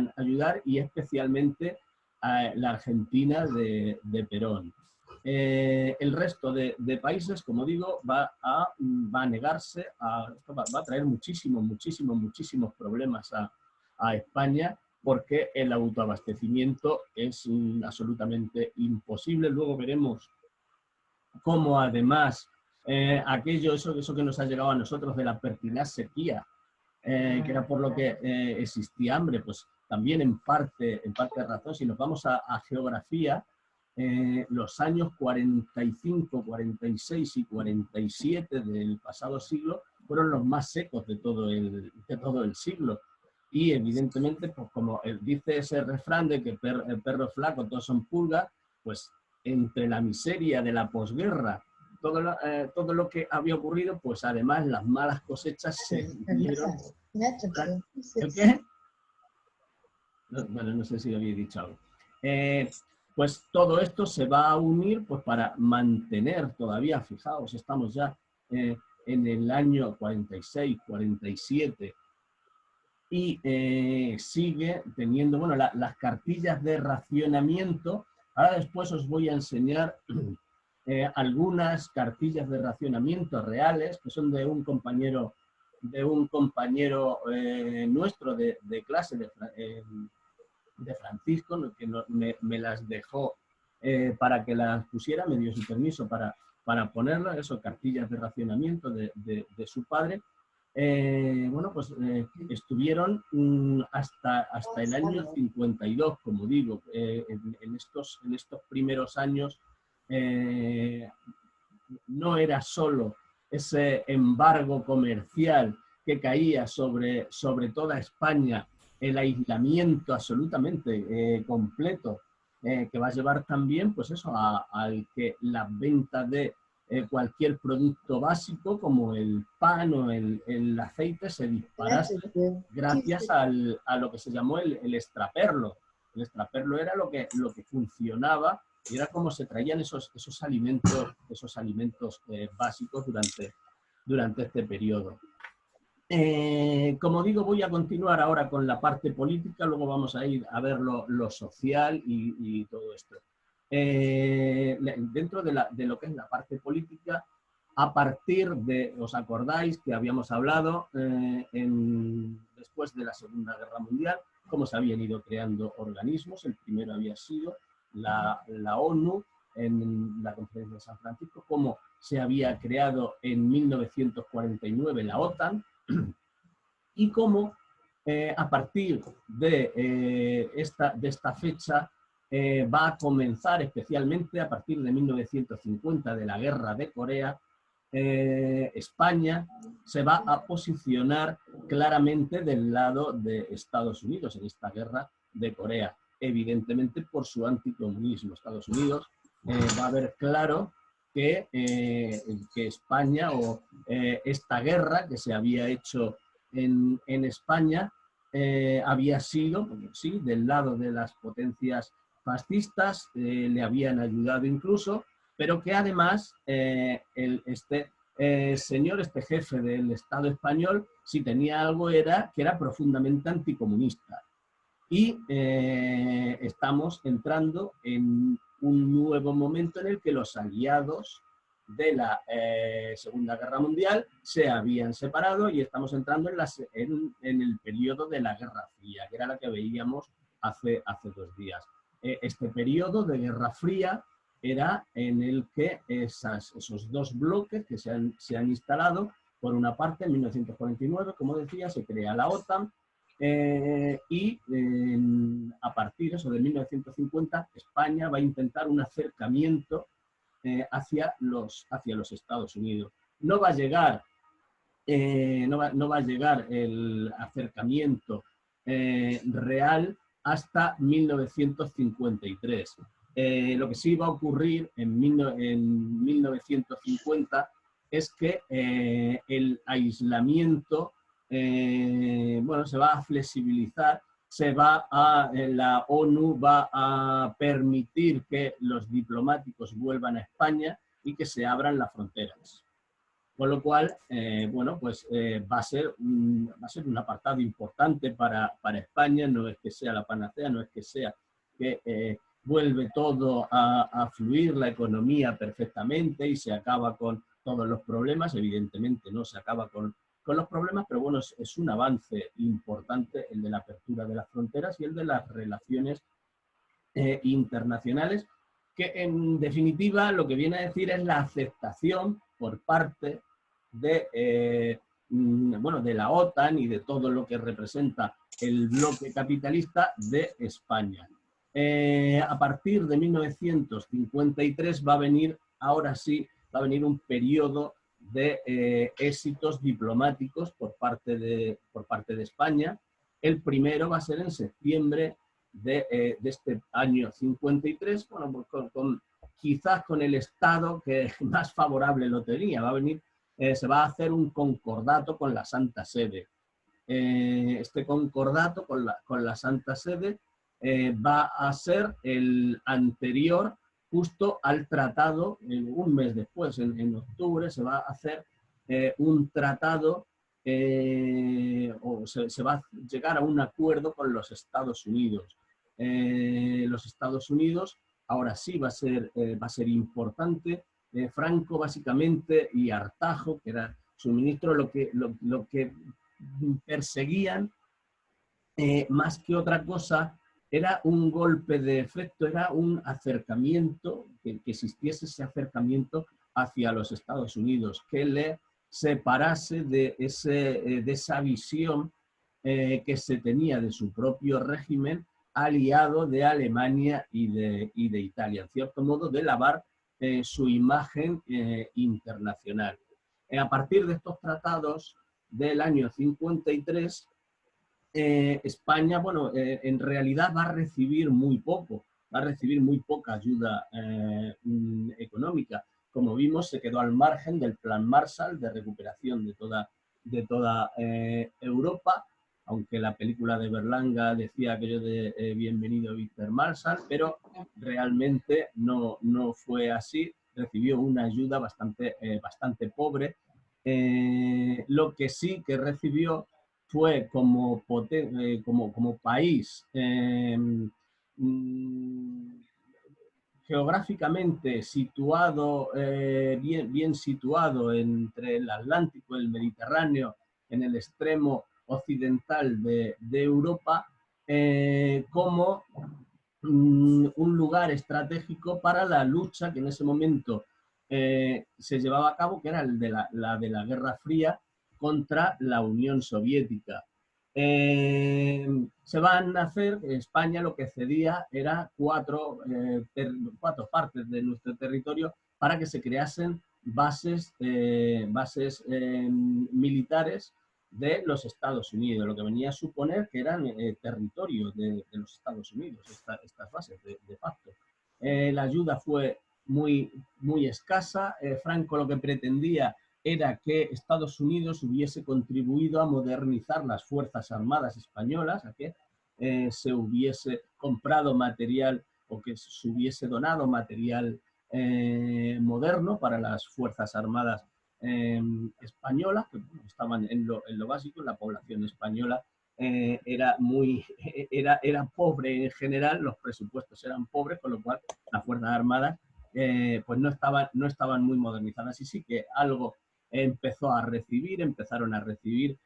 a ayudar, y especialmente la Argentina de Perón. El resto de países, como digo, va a negarse, esto va a traer muchísimos problemas a España, porque el autoabastecimiento es absolutamente imposible. Luego veremos cómo además eso que nos ha llegado a nosotros de la pertinaz sequía, que era por lo que existía hambre, pues también en parte razón. Si nos vamos a geografía, los años 45, 46 y 47 del pasado siglo fueron los más secos de todo el siglo. Y evidentemente, pues como dice ese refrán de que el perro flaco todos son pulgas, pues entre la miseria de la posguerra, todo lo que había ocurrido, pues además las malas cosechas se dieron. ¿El qué? Bueno, no sé si había dicho algo. Pues todo esto se va a unir pues para mantener todavía, fijaos, estamos ya en el año 46, 47, y sigue teniendo, bueno, las cartillas de racionamiento. Ahora después os voy a enseñar algunas cartillas de racionamiento reales, que son de un compañero nuestro de clase, de Francisco, que me las dejó para que las pusiera, me dio su permiso para ponerlas, eso, cartillas de racionamiento de su padre. Bueno, pues estuvieron hasta el año 52, como digo. En estos primeros años no era solo ese embargo comercial que caía sobre toda España, el aislamiento absolutamente completo, que va a llevar también, pues eso, al que la venta de cualquier producto básico como el pan o el aceite se disparase gracias a lo que se llamó el extraperlo. El extraperlo era lo que funcionaba y era como se traían esos alimentos básicos durante este periodo. Como digo, voy a continuar ahora con la parte política, luego vamos a ir a ver lo social y todo esto. Dentro de lo que es la parte política, a partir de, ¿os acordáis que habíamos hablado después de la Segunda Guerra Mundial, cómo se habían ido creando organismos? El primero había sido la ONU en la Conferencia de San Francisco, cómo se había creado en 1949 la OTAN, y cómo a partir de esta fecha va a comenzar, especialmente a partir de 1950, de la Guerra de Corea, España se va a posicionar claramente del lado de Estados Unidos en esta Guerra de Corea, evidentemente por su anticomunismo. Estados Unidos va a ver claro que España, o esta guerra que se había hecho en España, había sido, sí, del lado de las potencias fascistas, le habían ayudado incluso, pero que además este jefe del Estado español, si tenía algo, era que era profundamente anticomunista. Y estamos entrando en un nuevo momento en el que los aliados de la Segunda Guerra Mundial se habían separado y estamos entrando en el periodo de la Guerra Fría, que era la que veíamos hace 2 días. Este periodo de Guerra Fría era en el que esos dos bloques que se han instalado, por una parte en 1949, como decía, se crea la OTAN, y a partir de 1950 España va a intentar un acercamiento hacia los Estados Unidos. No va a llegar el acercamiento real hasta 1953. Lo que sí va a ocurrir en 1950 es que el aislamiento se va a flexibilizar, la ONU va a permitir que los diplomáticos vuelvan a España y que se abran las fronteras. Con lo cual, va a ser un apartado importante para España. No es que sea la panacea, no es que sea que vuelve todo a fluir, la economía perfectamente y se acaba con todos los problemas. Evidentemente no se acaba con los problemas, pero bueno, es un avance importante el de la apertura de las fronteras y el de las relaciones internacionales, que en definitiva lo que viene a decir es la aceptación por parte de la OTAN y de todo lo que representa el bloque capitalista de España. A partir de 1953 va a venir un periodo de éxitos diplomáticos por parte de España. El primero va a ser en septiembre de este año 53, quizás con el Estado que más favorable lo tenía. Se va a hacer un concordato con la Santa Sede. Este concordato con la Santa Sede va a ser el anterior justo al tratado. Un mes después, en octubre, se va a hacer un tratado, se va a llegar a un acuerdo con los Estados Unidos. Los Estados Unidos ahora sí va a ser importante. Franco básicamente y Artajo, que era su ministro, lo que perseguían más que otra cosa era un golpe de efecto, era un acercamiento, que existiese ese acercamiento hacia los Estados Unidos, que le separase de esa visión que se tenía de su propio régimen aliado de Alemania y de Italia, en cierto modo de lavar su imagen internacional. A partir de estos tratados del año 53, España, en realidad va a recibir muy poca ayuda económica. Como vimos, se quedó al margen del Plan Marshall de recuperación de toda Europa, aunque la película de Berlanga decía aquello de bienvenido Víctor Marshall, pero realmente no fue así. Recibió una ayuda bastante pobre. Lo que sí que recibió fue como país geográficamente situado, bien situado entre el Atlántico y el Mediterráneo, en el extremo occidental de Europa, como un lugar estratégico para la lucha que en ese momento se llevaba a cabo, que era la de la Guerra Fría contra la Unión Soviética. Se van a hacer, España lo que cedía era cuatro partes de nuestro territorio para que se creasen bases militares de los Estados Unidos, lo que venía a suponer que eran territorios de los Estados Unidos, estas bases de facto. La ayuda fue muy escasa. Franco lo que pretendía era que Estados Unidos hubiese contribuido a modernizar las Fuerzas Armadas españolas, a que se hubiese comprado material o que se hubiese donado material moderno para las Fuerzas Armadas españolas, que estaban en lo básico. La población española era pobre en general, los presupuestos eran pobres, con lo cual las Fuerzas Armadas pues no estaban muy modernizadas. Y sí que algo empezaron a recibir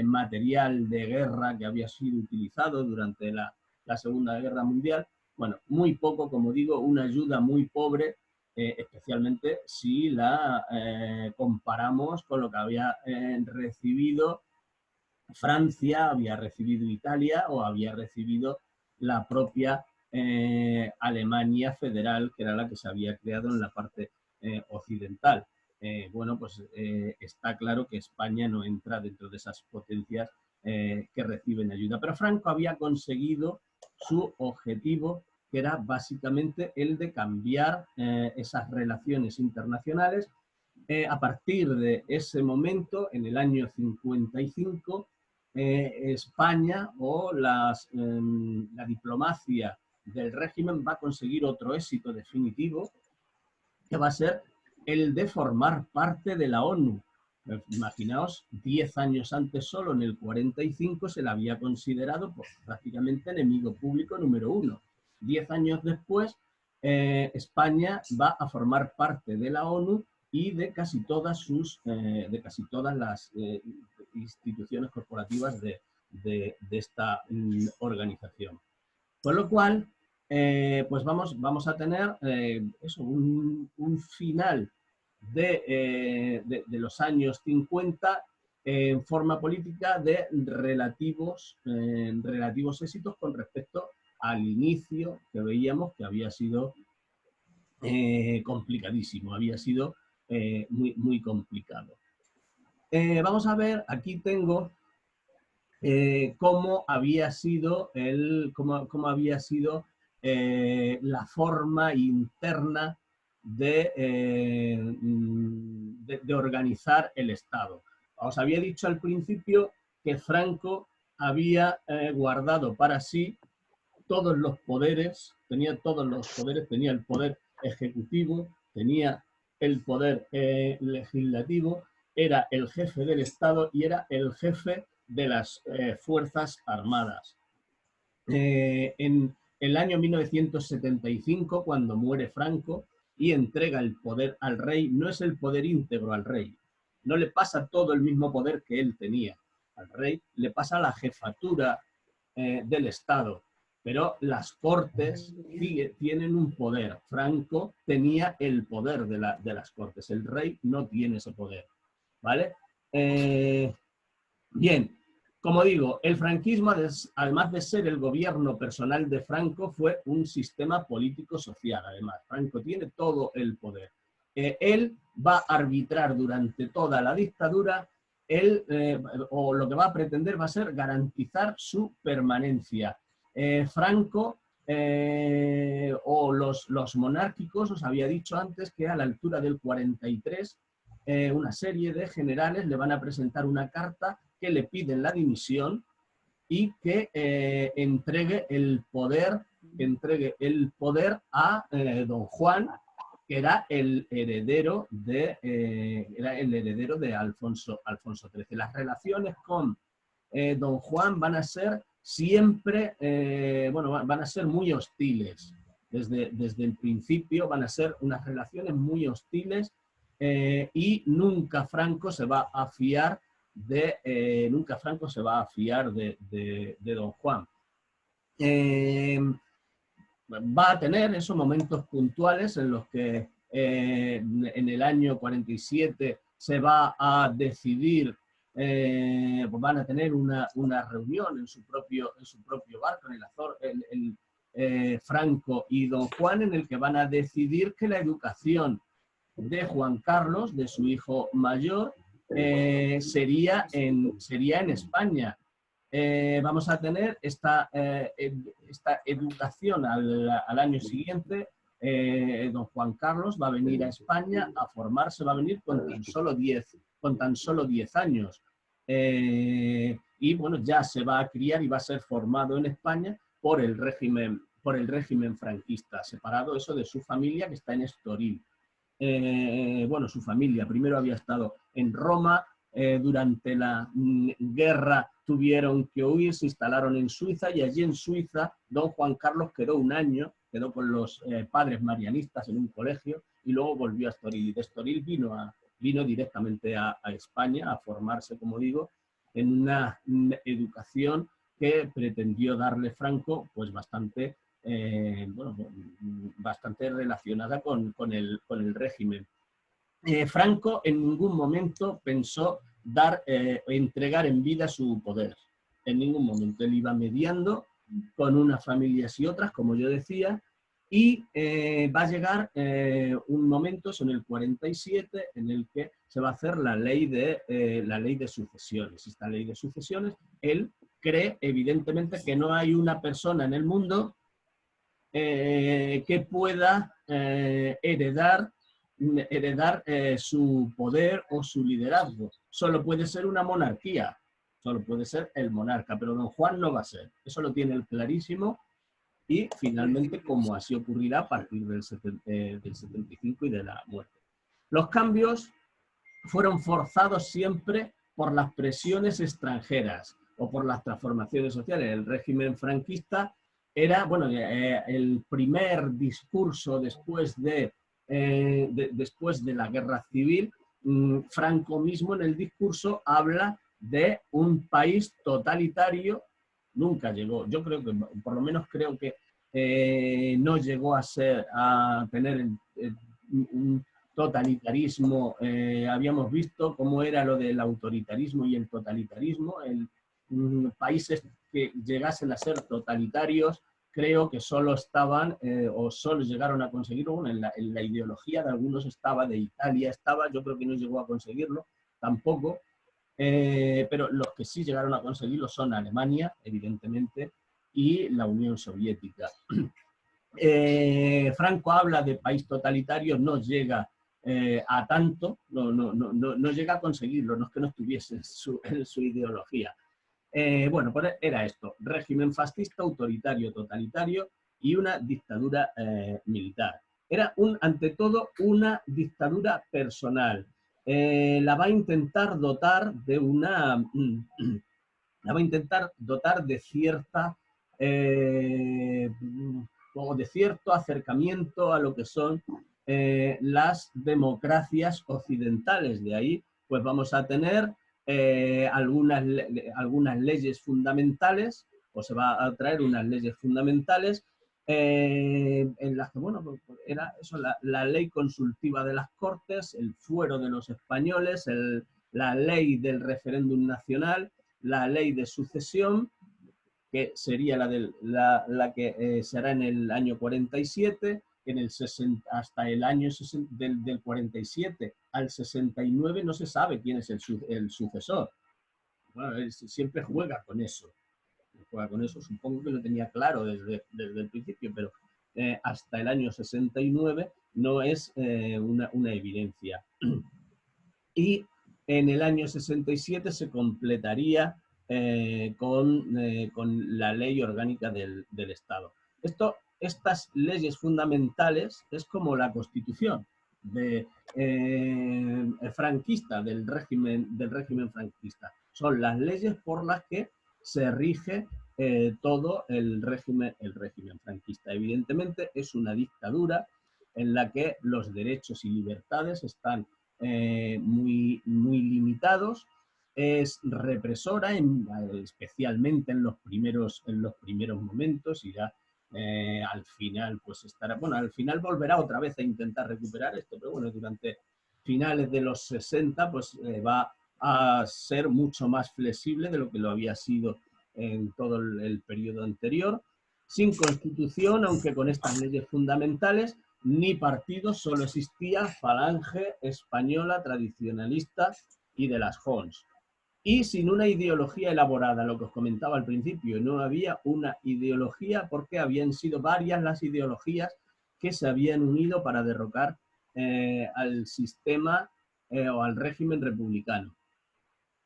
material de guerra que había sido utilizado durante la Segunda Guerra Mundial. Bueno, muy poco, como digo, una ayuda muy pobre, especialmente si la comparamos con lo que había recibido Francia, había recibido Italia o había recibido la propia Alemania federal, que era la que se había creado en la parte occidental. Bueno, pues está claro que España no entra dentro de esas potencias que reciben ayuda. Pero Franco había conseguido su objetivo, que era básicamente el de cambiar esas relaciones internacionales. A partir de ese momento, en el año 55, España o la diplomacia del régimen va a conseguir otro éxito definitivo, que va a ser el de formar parte de la ONU. Imaginaos, 10 años antes, solo en el 45, se la había considerado pues, prácticamente enemigo público número 1. 10 años después, España va a formar parte de la ONU y de casi todas las instituciones corporativas de esta organización. Con lo cual, pues vamos a tener un final de los años 50 en forma política de relativos éxitos con respecto al inicio, que veíamos que había sido complicadísimo, había sido muy complicado. Vamos a ver, aquí tengo cómo había sido la forma interna de organizar el Estado. Os había dicho al principio que Franco había guardado para sí todos los poderes, tenía el poder ejecutivo, tenía el poder legislativo, era el jefe del Estado y era el jefe de las Fuerzas Armadas. En el año 1975, cuando muere Franco y entrega el poder al rey, no es el poder íntegro al rey, no le pasa todo el mismo poder que él tenía. Al rey le pasa la jefatura del Estado, pero las Cortes tienen un poder. Franco tenía el poder de las Cortes, el rey no tiene ese poder, ¿vale? Bien, como digo, el franquismo, además de ser el gobierno personal de Franco, fue un sistema político-social, además. Franco tiene todo el poder. Él va a arbitrar durante toda la dictadura, o lo que va a pretender va a ser garantizar su permanencia. Franco o los monárquicos, os había dicho antes que a la altura del 43, una serie de generales le van a presentar una carta que le piden la dimisión y que entregue el poder a don Juan, que era el heredero de Alfonso XIII. Las relaciones con don Juan van a ser siempre, van a ser muy hostiles. Desde el principio van a ser unas relaciones muy hostiles y nunca Franco se va a fiar de don Juan. Va a tener esos momentos puntuales en los que en el año 47 se va a decidir, van a tener una reunión en su propio barco, en el Azor, Franco y don Juan, en el que van a decidir que la educación de Juan Carlos, de su hijo mayor, sería en España. Vamos a tener esta educación al año siguiente. Don Juan Carlos va a venir a España a formarse, va a venir con tan solo 10 años. Y bueno, ya se va a criar y va a ser formado en España por el régimen franquista, separado eso de su familia, que está en Estoril. Su familia primero había estado en Roma, durante la guerra tuvieron que huir, se instalaron en Suiza y allí en Suiza don Juan Carlos quedó un año, quedó con los padres marianistas en un colegio y luego volvió a Estoril. Y de Estoril vino directamente a España a formarse, como digo, en una educación que pretendió darle Franco, pues bastante, bueno, bastante relacionada con el régimen. Franco en ningún momento pensó entregar en vida su poder. En ningún momento. Él iba mediando con unas familias y otras, como yo decía, y va a llegar un momento, en el 47, en el que se va a hacer la ley de sucesiones. Esta ley de sucesiones, él cree evidentemente que no hay una persona en el mundo que pueda heredar su poder o su liderazgo. Solo puede ser una monarquía, solo puede ser el monarca, pero don Juan no va a ser. Eso lo tiene él clarísimo y finalmente, como así ocurrirá a partir del 75 y de la muerte. Los cambios fueron forzados siempre por las presiones extranjeras o por las transformaciones sociales. El régimen franquista era, bueno, el primer discurso después de la guerra civil. Franco mismo en el discurso habla de un país totalitario. Nunca llegó, yo creo que, por lo menos creo que no llegó a tener un totalitarismo. Habíamos visto cómo era lo del autoritarismo y el totalitarismo. Países que llegasen a ser totalitarios, creo que solo estaban, o solo llegaron a conseguirlo, bueno, en la ideología de algunos estaba, de Italia estaba, yo creo que no llegó a conseguirlo, tampoco, pero los que sí llegaron a conseguirlo son Alemania, evidentemente, y la Unión Soviética. Franco habla de país totalitario, no llega a tanto, no llega a conseguirlo, no es que no estuviese en su ideología. Bueno, pues era esto: régimen fascista, autoritario, totalitario y una dictadura militar. Era ante todo una dictadura personal. La va a intentar dotar de cierta o de cierto acercamiento a lo que son las democracias occidentales. De ahí, pues vamos a tener algunas leyes fundamentales, o se va a traer unas leyes fundamentales en las que, bueno, era eso, la ley consultiva de las Cortes, el fuero de los españoles, la ley del referéndum nacional, la ley de sucesión, que sería la que será en el año 47, hasta el año del 47 al 69 no se sabe quién es el sucesor. Bueno, él siempre juega con eso. Supongo que lo tenía claro desde el principio, pero hasta el año 69 no es una evidencia. Y en el año 67 se completaría con la ley orgánica del Estado. Estas leyes fundamentales es como la Constitución franquista, del régimen franquista. Son las leyes por las que se rige todo el régimen franquista. Evidentemente es una dictadura en la que los derechos y libertades están muy limitados. Es represora, especialmente en los primeros momentos, y ya al final pues estará, bueno, al final volverá otra vez a intentar recuperar esto, pero bueno, durante finales de los 60 pues va a ser mucho más flexible de lo que lo había sido en todo el periodo anterior, sin constitución, aunque con estas leyes fundamentales, ni partido, solo existía Falange Española tradicionalista y de las Jons. Y sin una ideología elaborada, lo que os comentaba al principio, no había una ideología porque habían sido varias las ideologías que se habían unido para derrocar al sistema o al régimen republicano.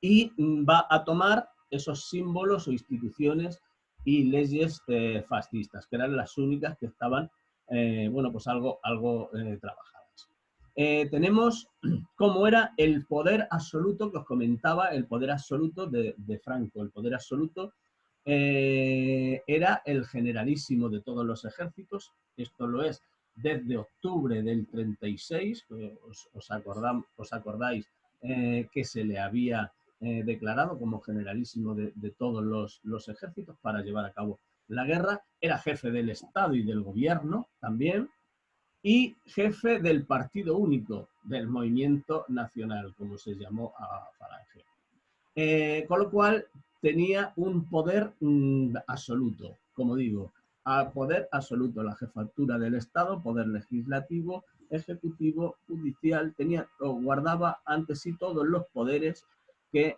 Y va a tomar esos símbolos o instituciones y leyes fascistas, que eran las únicas que estaban, bueno, pues algo trabajadas. Tenemos cómo era el poder absoluto que os comentaba, el poder absoluto de Franco. El poder absoluto era el generalísimo de todos los ejércitos. Esto lo es desde octubre del 36, os acordáis que se le había declarado como generalísimo de todos los ejércitos para llevar a cabo la guerra. Era jefe del Estado y del gobierno también, y jefe del Partido Único del Movimiento Nacional, como se llamó a Falange. Con lo cual tenía un poder absoluto, como digo, poder absoluto, la jefatura del Estado, poder legislativo, ejecutivo, judicial, guardaba ante sí todos los poderes que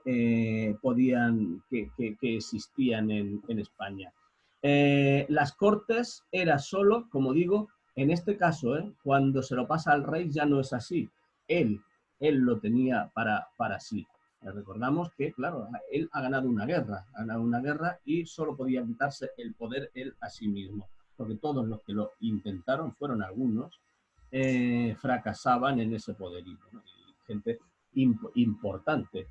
existían en España. Las Cortes era solo, como digo, en este caso, cuando se lo pasa al rey ya no es así. Él lo tenía para sí. Recordamos que, claro, él ha ganado una guerra y solo podía quitarse el poder él a sí mismo, porque todos los que lo intentaron, fueron algunos, fracasaban en ese poderío, ¿no? Y gente importante.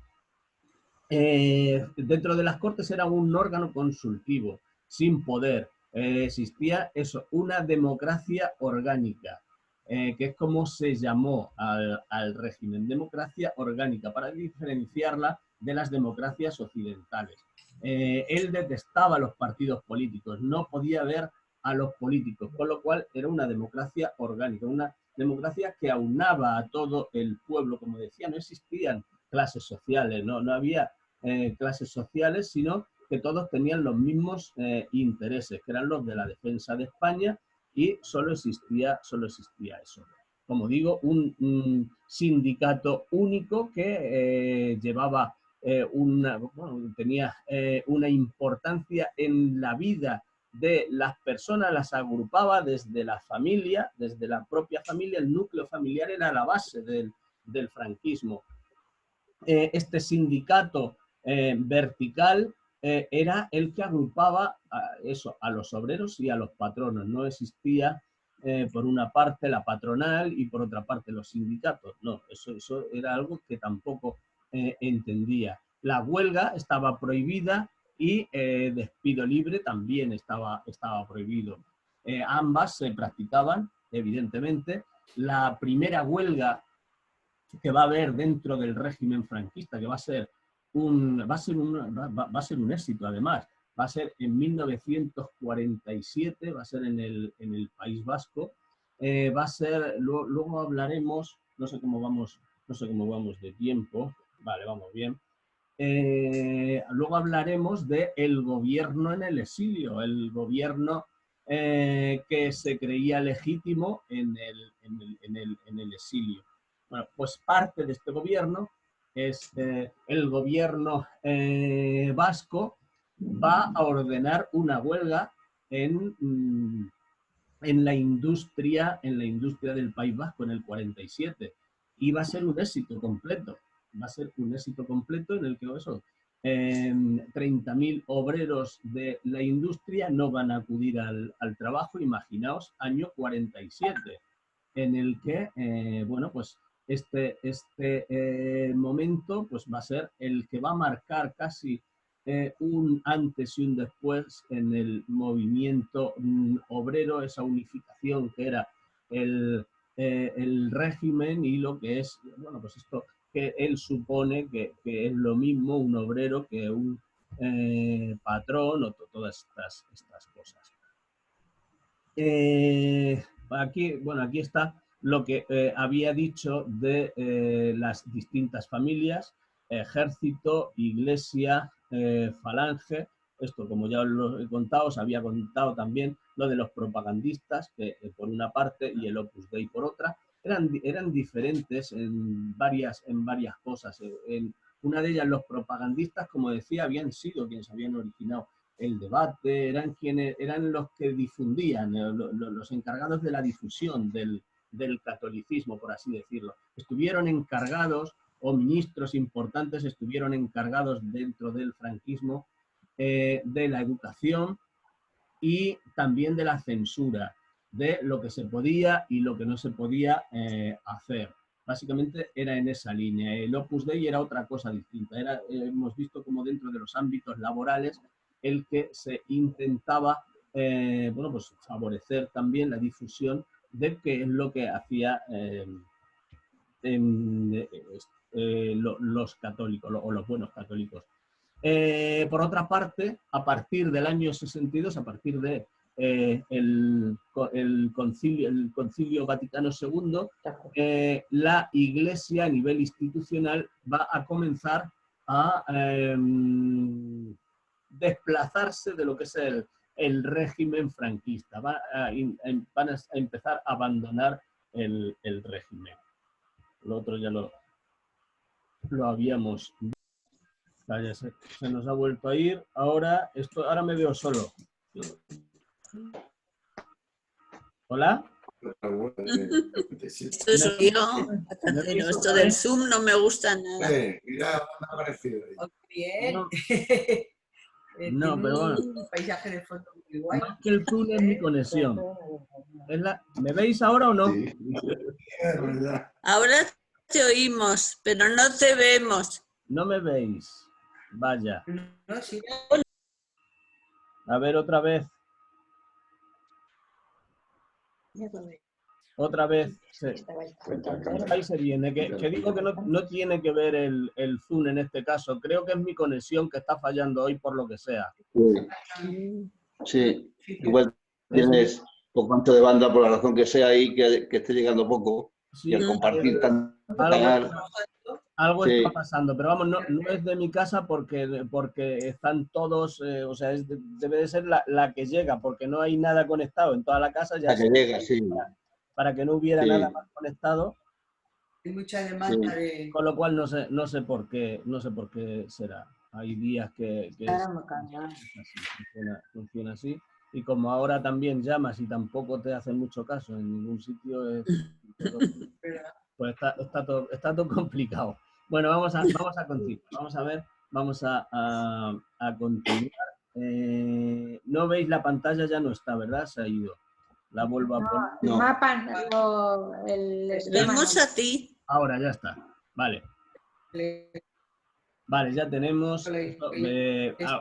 Dentro de las Cortes era un órgano consultivo, sin poder. Existía eso, una democracia orgánica, que es como se llamó al régimen, democracia orgánica, para diferenciarla de las democracias occidentales. Él detestaba los partidos políticos, no podía ver a los políticos, con lo cual era una democracia orgánica, una democracia que aunaba a todo el pueblo. Como decía, no existían clases sociales, no había clases sociales, sino que todos tenían los mismos intereses, que eran los de la defensa de España, y solo existía eso. Como digo, un sindicato único que llevaba tenía una importancia en la vida de las personas, las agrupaba desde la familia, desde la propia familia. El núcleo familiar era la base del franquismo. Este sindicato vertical era el que agrupaba a los obreros y a los patronos. No existía por una parte la patronal y por otra parte los sindicatos. No, eso era algo que tampoco entendía. La huelga estaba prohibida y despido libre también estaba prohibido. Ambas se practicaban, evidentemente. La primera huelga que va a haber dentro del régimen franquista, que va a ser un éxito, además. Va a ser en 1947, va a ser en el País Vasco. Va a ser, luego hablaremos, no sé cómo vamos de tiempo. Vale, vamos bien. Luego hablaremos del gobierno en el exilio, el gobierno que se creía legítimo en el exilio. Bueno, pues parte de este gobierno es el gobierno vasco. Va a ordenar una huelga en la industria del País Vasco en el 47, y va a ser un éxito completo. Va a ser un éxito completo en el que 30.000 obreros de la industria no van a acudir al trabajo. Imaginaos, año 47, en el que, bueno, pues este momento pues va a ser el que va a marcar casi un antes y un después en el movimiento obrero, esa unificación que era el régimen y lo que es, bueno, pues esto que él supone que es lo mismo un obrero que un patrón, o todas estas cosas. Aquí está lo que había dicho de las distintas familias: ejército, iglesia, falange. Esto, como ya os lo he contado, os había contado también lo de los propagandistas, que por una parte y el Opus Dei por otra. Eran diferentes en varias cosas. En una de ellas, los propagandistas, como decía, habían sido quienes habían originado el debate, eran los que difundían, los encargados de la difusión del catolicismo, por así decirlo. Estuvieron encargados, o ministros importantes estuvieron encargados dentro del franquismo, de la educación y también de la censura, de lo que se podía y lo que no se podía hacer. Básicamente era en esa línea. El Opus Dei era otra cosa distinta. Hemos visto como dentro de los ámbitos laborales el que se intentaba bueno, pues favorecer también la difusión de qué es lo que hacía los católicos o los buenos católicos. Por otra parte, a partir del año 62, a partir de el Concilio Vaticano II, la Iglesia a nivel institucional va a comenzar a desplazarse de lo que es el régimen franquista. Van a empezar a abandonar el régimen. Lo otro ya lo habíamos visto. Vaya, se nos ha vuelto a ir. Ahora me veo solo. ¿Hola? Esto soy yo. Pero esto del Zoom no me gusta nada. Mira, me ha aparecido ahí. Bien. No. Tiene No, pero bueno. un paisaje de fondo muy guay. Más que el Zoom es mi conexión. ¿Me veis ahora o no? Sí. Es verdad. Ahora te oímos, pero no te vemos. No me veis. Vaya. No, sí. A ver, otra vez. Otra vez. Ahí se viene. Que digo que no tiene que ver el Zoom en este caso. Creo que es mi conexión que está fallando hoy por lo que sea. Sí, igual tienes poco ancho de banda por la razón que sea ahí, que esté llegando poco. Sí, Y al compartir tanto canal. algo Sí. está pasando, pero vamos, no es de mi casa porque están todos, o sea, debe de ser la que llega, porque no hay nada conectado en toda la casa, ya La que llega, sí. para que no hubiera Sí. nada más conectado, Hay mucha demanda de... con lo cual no sé por qué será. Hay días que es así, funciona así, y como ahora también llamas y tampoco te hacen mucho caso en ningún sitio, pues está todo complicado. Bueno, vamos a continuar. Vamos a continuar. No veis la pantalla, ya no está, ¿verdad? Se ha ido. La vuelvo a poner. El No. mapa, el esquema. Vemos a ti. Ahora ya está. Vale. Vale, ya tenemos.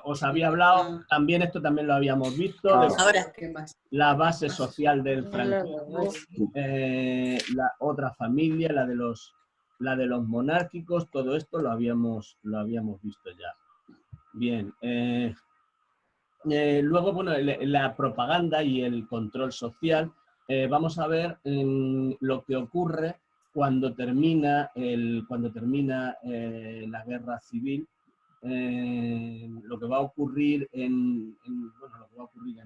Os había hablado, esto también lo habíamos visto, de Ahora. ¿Qué más? la base social del franquismo, la otra familia, la de los monárquicos, todo esto lo habíamos visto ya. Bien. Luego, bueno, la propaganda y el control social. Vamos a ver lo que ocurre cuando termina la guerra civil. Lo que va a ocurrir en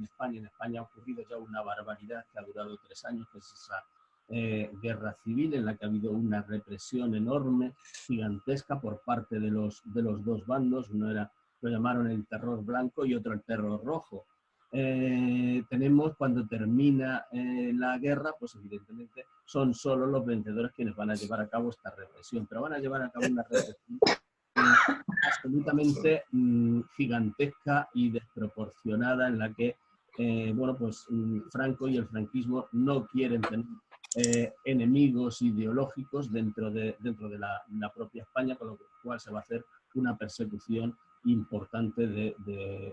España. En España ha ocurrido ya una barbaridad que ha durado 3 años, que es esa guerra civil en la que ha habido una represión enorme, gigantesca por parte de los dos bandos. Lo llamaron el terror blanco y otro el terror rojo. Tenemos cuando termina la guerra, pues evidentemente son solo los vencedores quienes van a llevar a cabo esta represión, pero van a llevar a cabo una represión absolutamente gigantesca y desproporcionada, en la que Franco y el franquismo no quieren tener enemigos ideológicos dentro de la propia España, con lo cual se va a hacer una persecución importante de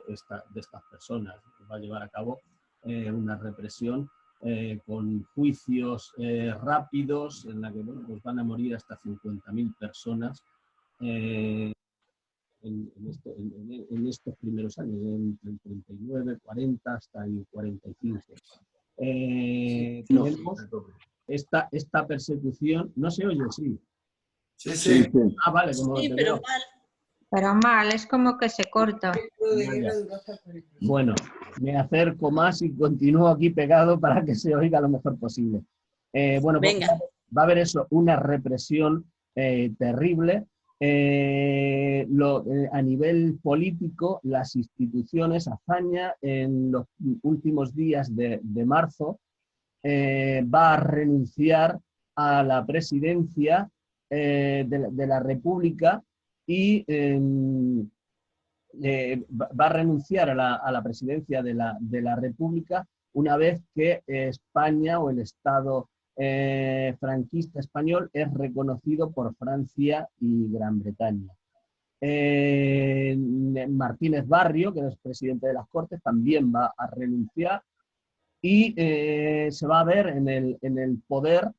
estas personas. Va a llevar a cabo una represión con juicios rápidos, en la que pues van a morir hasta 50.000 personas en estos primeros años, entre el 39, 40 hasta el 45. Tenemos esta persecución, no se oye, sí. Sí. Ah, vale, como Sí, te pero veo. mal. Pero mal, es como que se corta. Bueno, me acerco más y continúo aquí pegado para que se oiga lo mejor posible. Pues Venga. va a haber eso, una represión terrible. A nivel político, las instituciones, Azaña, en los últimos días de marzo, va a renunciar a la presidencia de la República y va a renunciar a la presidencia de la República una vez que España o el Estado franquista español es reconocido por Francia y Gran Bretaña. Martínez Barrio, que es presidente de las Cortes, también va a renunciar y se va a ver en el poder,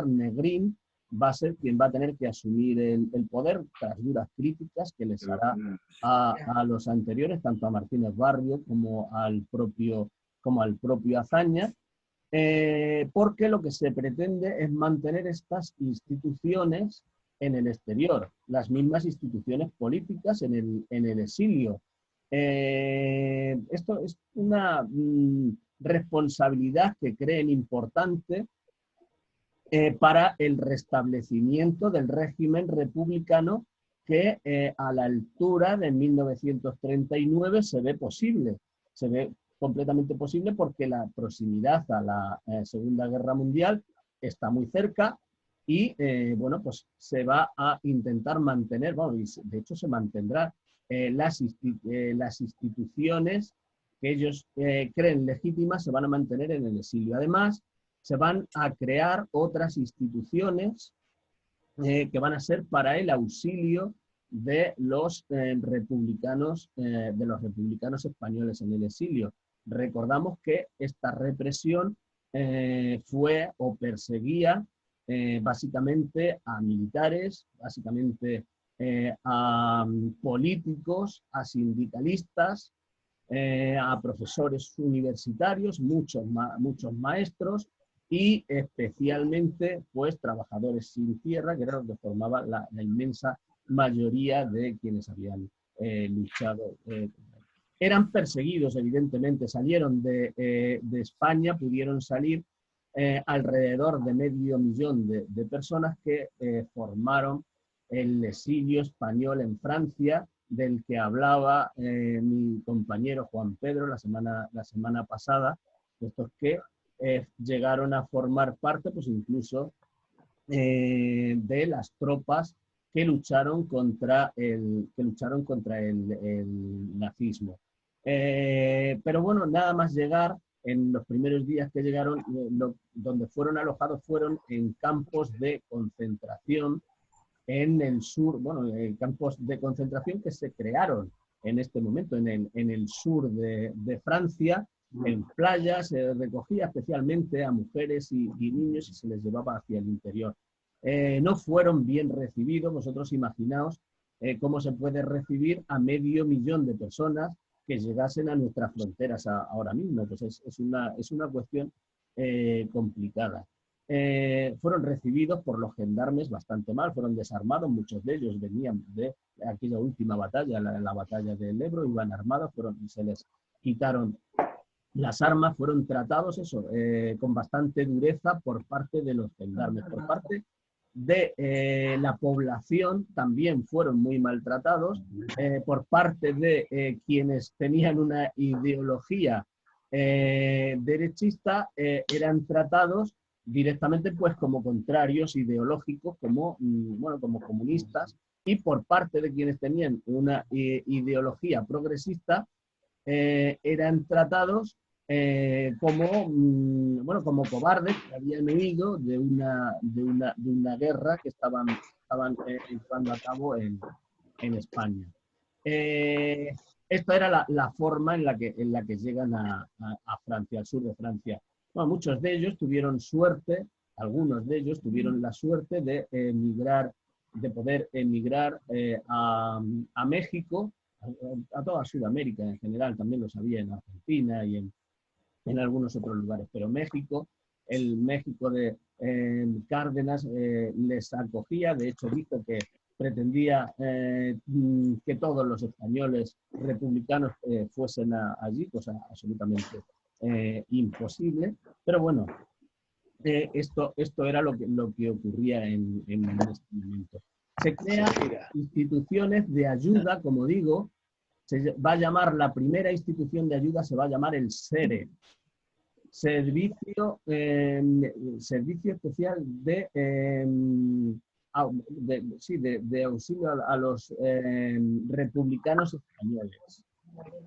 Negrín, va a ser quien va a tener que asumir el poder tras duras críticas que les hará a los anteriores, tanto a Martínez Barrio como al propio Azaña, porque lo que se pretende es mantener estas instituciones en el exterior, las mismas instituciones políticas en el exilio. Esto es una responsabilidad que creen importante para el restablecimiento del régimen republicano que a la altura de 1939 se ve posible. Se ve completamente posible porque la proximidad a la Segunda Guerra Mundial está muy cerca y, bueno, pues se va a intentar mantener, bueno, y de hecho se mantendrá las instituciones que ellos creen legítimas, se van a mantener en el exilio. Además, se van a crear otras instituciones que van a ser para el auxilio de los republicanos españoles en el exilio. Recordamos que esta represión fue o perseguía básicamente a militares, básicamente a políticos, a sindicalistas, a profesores universitarios, muchos maestros, y especialmente pues trabajadores sin tierra, que era lo que formaba la inmensa mayoría de quienes habían luchado. Eran perseguidos, evidentemente, salieron de España, pudieron salir alrededor de 500.000 de personas que formaron el exilio español en Francia, del que hablaba mi compañero Juan Pedro la semana pasada, estos que llegaron a formar parte, pues incluso de las tropas que lucharon contra el nazismo. Pero bueno, nada más llegar, en los primeros días que llegaron, donde fueron alojados fueron en campos de concentración en el sur, bueno, campos de concentración que se crearon en este momento en el sur de Francia. En playas se recogía especialmente a mujeres y niños y se les llevaba hacia el interior. No fueron bien recibidos. Vosotros imaginaos cómo se puede recibir a 500.000 de personas que llegasen a nuestras fronteras ahora mismo. Pues es una cuestión complicada. Fueron recibidos por los gendarmes bastante mal, fueron desarmados, muchos de ellos venían de aquella última batalla, la batalla del Ebro, iban armados, se les quitaron las armas, fueron tratados con bastante dureza por parte de los gendarmes. Por parte de la población también fueron muy maltratados, por parte de quienes tenían una ideología derechista, eran tratados directamente pues como contrarios ideológicos, como comunistas, y por parte de quienes tenían una ideología progresista, eran tratados como cobardes que habían huido de una guerra que estaban llevando a cabo en España. Esta era la forma en la que llegan a Francia, al sur de Francia. Bueno, muchos de ellos tuvieron suerte, algunos de ellos tuvieron la suerte de poder emigrar a México, a toda Sudamérica en general, también lo sabía en Argentina y en algunos otros lugares, pero México, el México de Cárdenas les acogía. De hecho dijo que pretendía que todos los españoles republicanos fuesen allí, cosa absolutamente imposible, pero bueno, esto era lo que ocurría en este momento. Se crean instituciones de ayuda, como digo, se va a llamar, la primera institución de ayuda se va a llamar el SERE, Servicio Especial de auxilio a los republicanos españoles.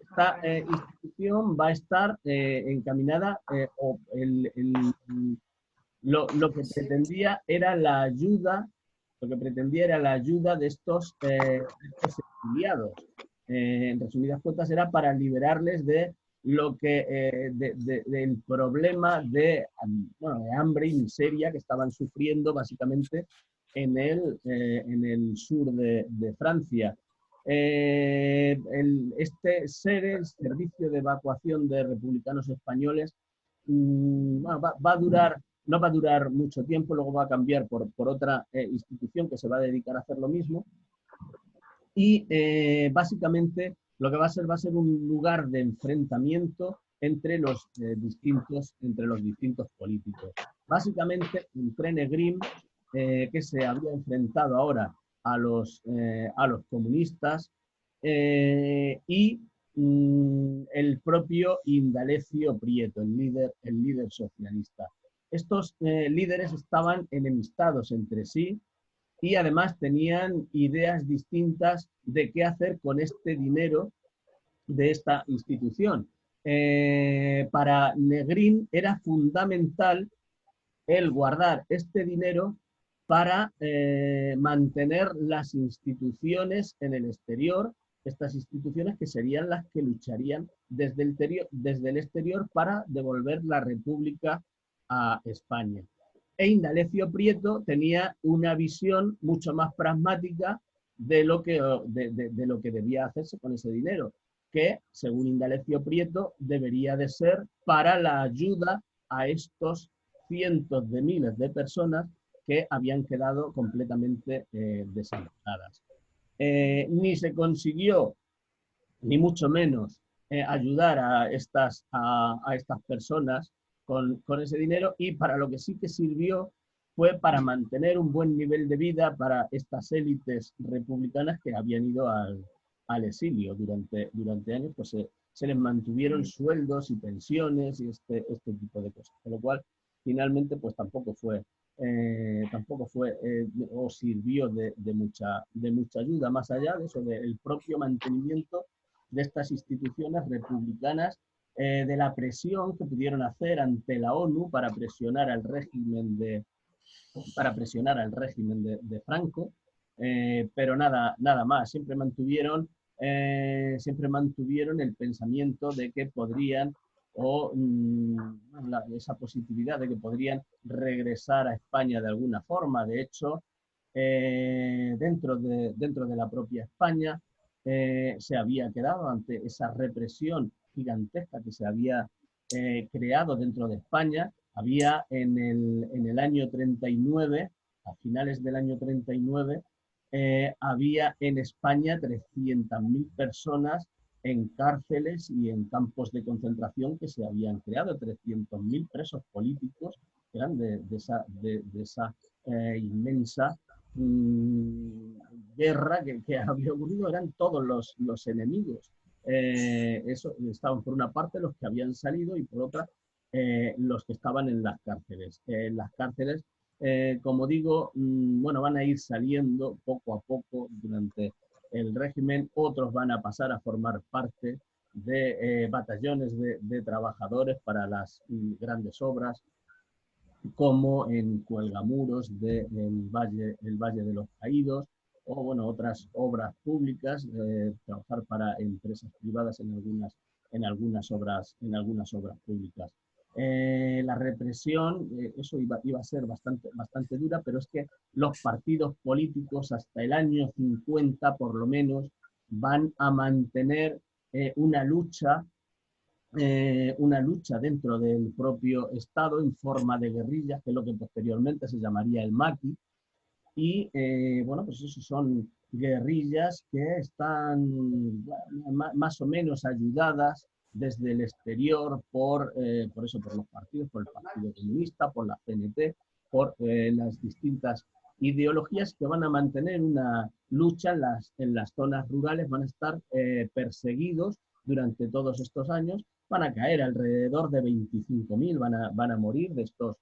Esta institución va a estar encaminada, lo que pretendía era la ayuda de estos exiliados. En resumidas cuentas, era para liberarles de del problema de, bueno, de hambre y miseria que estaban sufriendo básicamente en el sur de Francia. Este SERE, el Servicio de Evacuación de Republicanos Españoles, bueno, va a durar, no va a durar mucho tiempo, luego va a cambiar por otra institución que se va a dedicar a hacer lo mismo. Y básicamente lo que va a ser un lugar de enfrentamiento entre los distintos políticos. Básicamente, entre Negrín, que se había enfrentado ahora a los comunistas, y el propio Indalecio Prieto, el líder socialista. Estos líderes estaban enemistados entre sí y además tenían ideas distintas de qué hacer con este dinero de esta institución. Para Negrín era fundamental el guardar este dinero para mantener las instituciones en el exterior, estas instituciones que serían las que lucharían desde el exterior para devolver la República a España. E Indalecio Prieto tenía una visión mucho más pragmática de lo que debía hacerse con ese dinero, que, según Indalecio Prieto, debería de ser para la ayuda a estos cientos de miles de personas que habían quedado completamente desamparadas. Ni se consiguió, ni mucho menos, ayudar a estas personas con ese dinero, y para lo que sí que sirvió fue para mantener un buen nivel de vida para estas élites republicanas que habían ido al exilio durante años, pues se les mantuvieron sueldos y pensiones y este tipo de cosas, con lo cual finalmente pues tampoco fue o sirvió de mucha ayuda, más allá de eso, del propio mantenimiento de estas instituciones republicanas, de la presión que pudieron hacer ante la ONU para presionar al régimen de Franco, pero nada más. Siempre mantuvieron el pensamiento de que podrían, o esa posibilidad de que podrían regresar a España de alguna forma. De hecho, dentro de la propia España se había quedado ante esa represión gigantesca que se había creado dentro de España. Había en el año 39, a finales del año 39, había en España 300.000 personas en cárceles y en campos de concentración que se habían creado, 300.000 presos políticos que eran de esa inmensa guerra que había ocurrido. Eran todos los enemigos. Eso estaban por una parte los que habían salido y por otra los que estaban en las cárceles. Las cárceles, como digo, bueno, van a ir saliendo poco a poco durante el régimen. Otros van a pasar a formar parte de batallones de trabajadores para las grandes obras, como en Cuelgamuros del Valle de los Caídos, o bueno, otras obras públicas, trabajar para empresas privadas en algunas obras públicas. La represión, eso iba a ser bastante dura, pero es que los partidos políticos hasta el año 50 por lo menos van a mantener una lucha dentro del propio Estado en forma de guerrillas, que es lo que posteriormente se llamaría el maquis. Y bueno, pues eso son guerrillas que están más o menos ayudadas desde el exterior por los partidos, por el Partido Comunista, por la CNT, por las distintas ideologías que van a mantener una lucha en las zonas rurales. Van a estar perseguidos durante todos estos años. Van a caer alrededor de 25.000, van a morir de estos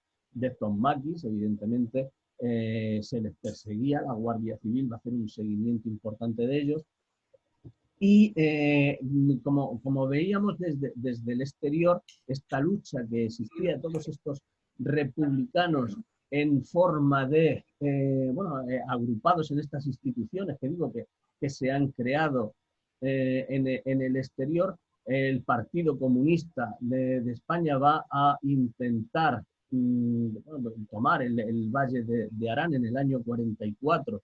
maquis. Evidentemente se les perseguía, la Guardia Civil va a hacer un seguimiento importante de ellos. Y como veíamos desde el exterior, esta lucha que existía de todos estos republicanos en forma de, agrupados en estas instituciones que digo que se han creado en el exterior, el Partido Comunista de España va a intentar tomar el Valle de Arán en el año 44.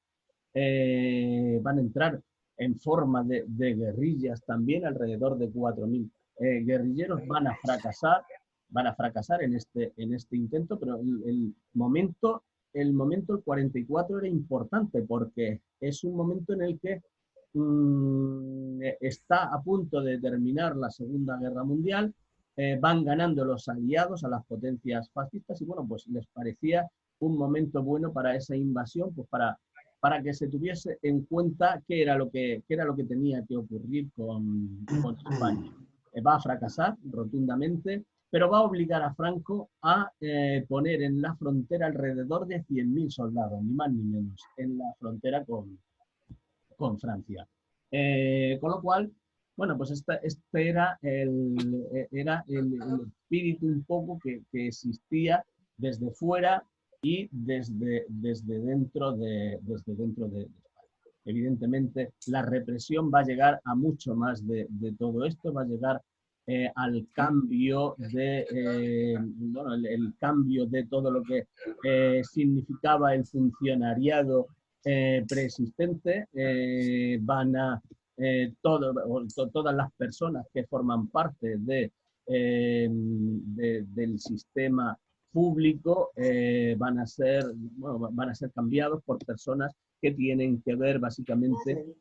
Van a entrar en forma de guerrillas también, alrededor de 4.000 guerrilleros. Van a fracasar en este intento, pero el momento, el 44 era importante porque es un momento en el que está a punto de terminar la Segunda Guerra Mundial, van ganando los aliados a las potencias fascistas y bueno, pues les parecía un momento bueno para esa invasión, pues para que se tuviese en cuenta qué era lo que tenía que ocurrir con España. Va a fracasar rotundamente, pero va a obligar a Franco a poner en la frontera alrededor de 100.000 soldados, ni más ni menos, en la frontera con Francia. Con lo cual, bueno, pues este era el espíritu un poco que existía desde fuera y desde dentro de España. Evidentemente, la represión va a llegar a mucho más de todo esto, va a llegar al cambio el cambio de todo lo que significaba el funcionariado preexistente. Todas las personas que forman parte del sistema público van a ser cambiados por personas que tienen que ver básicamente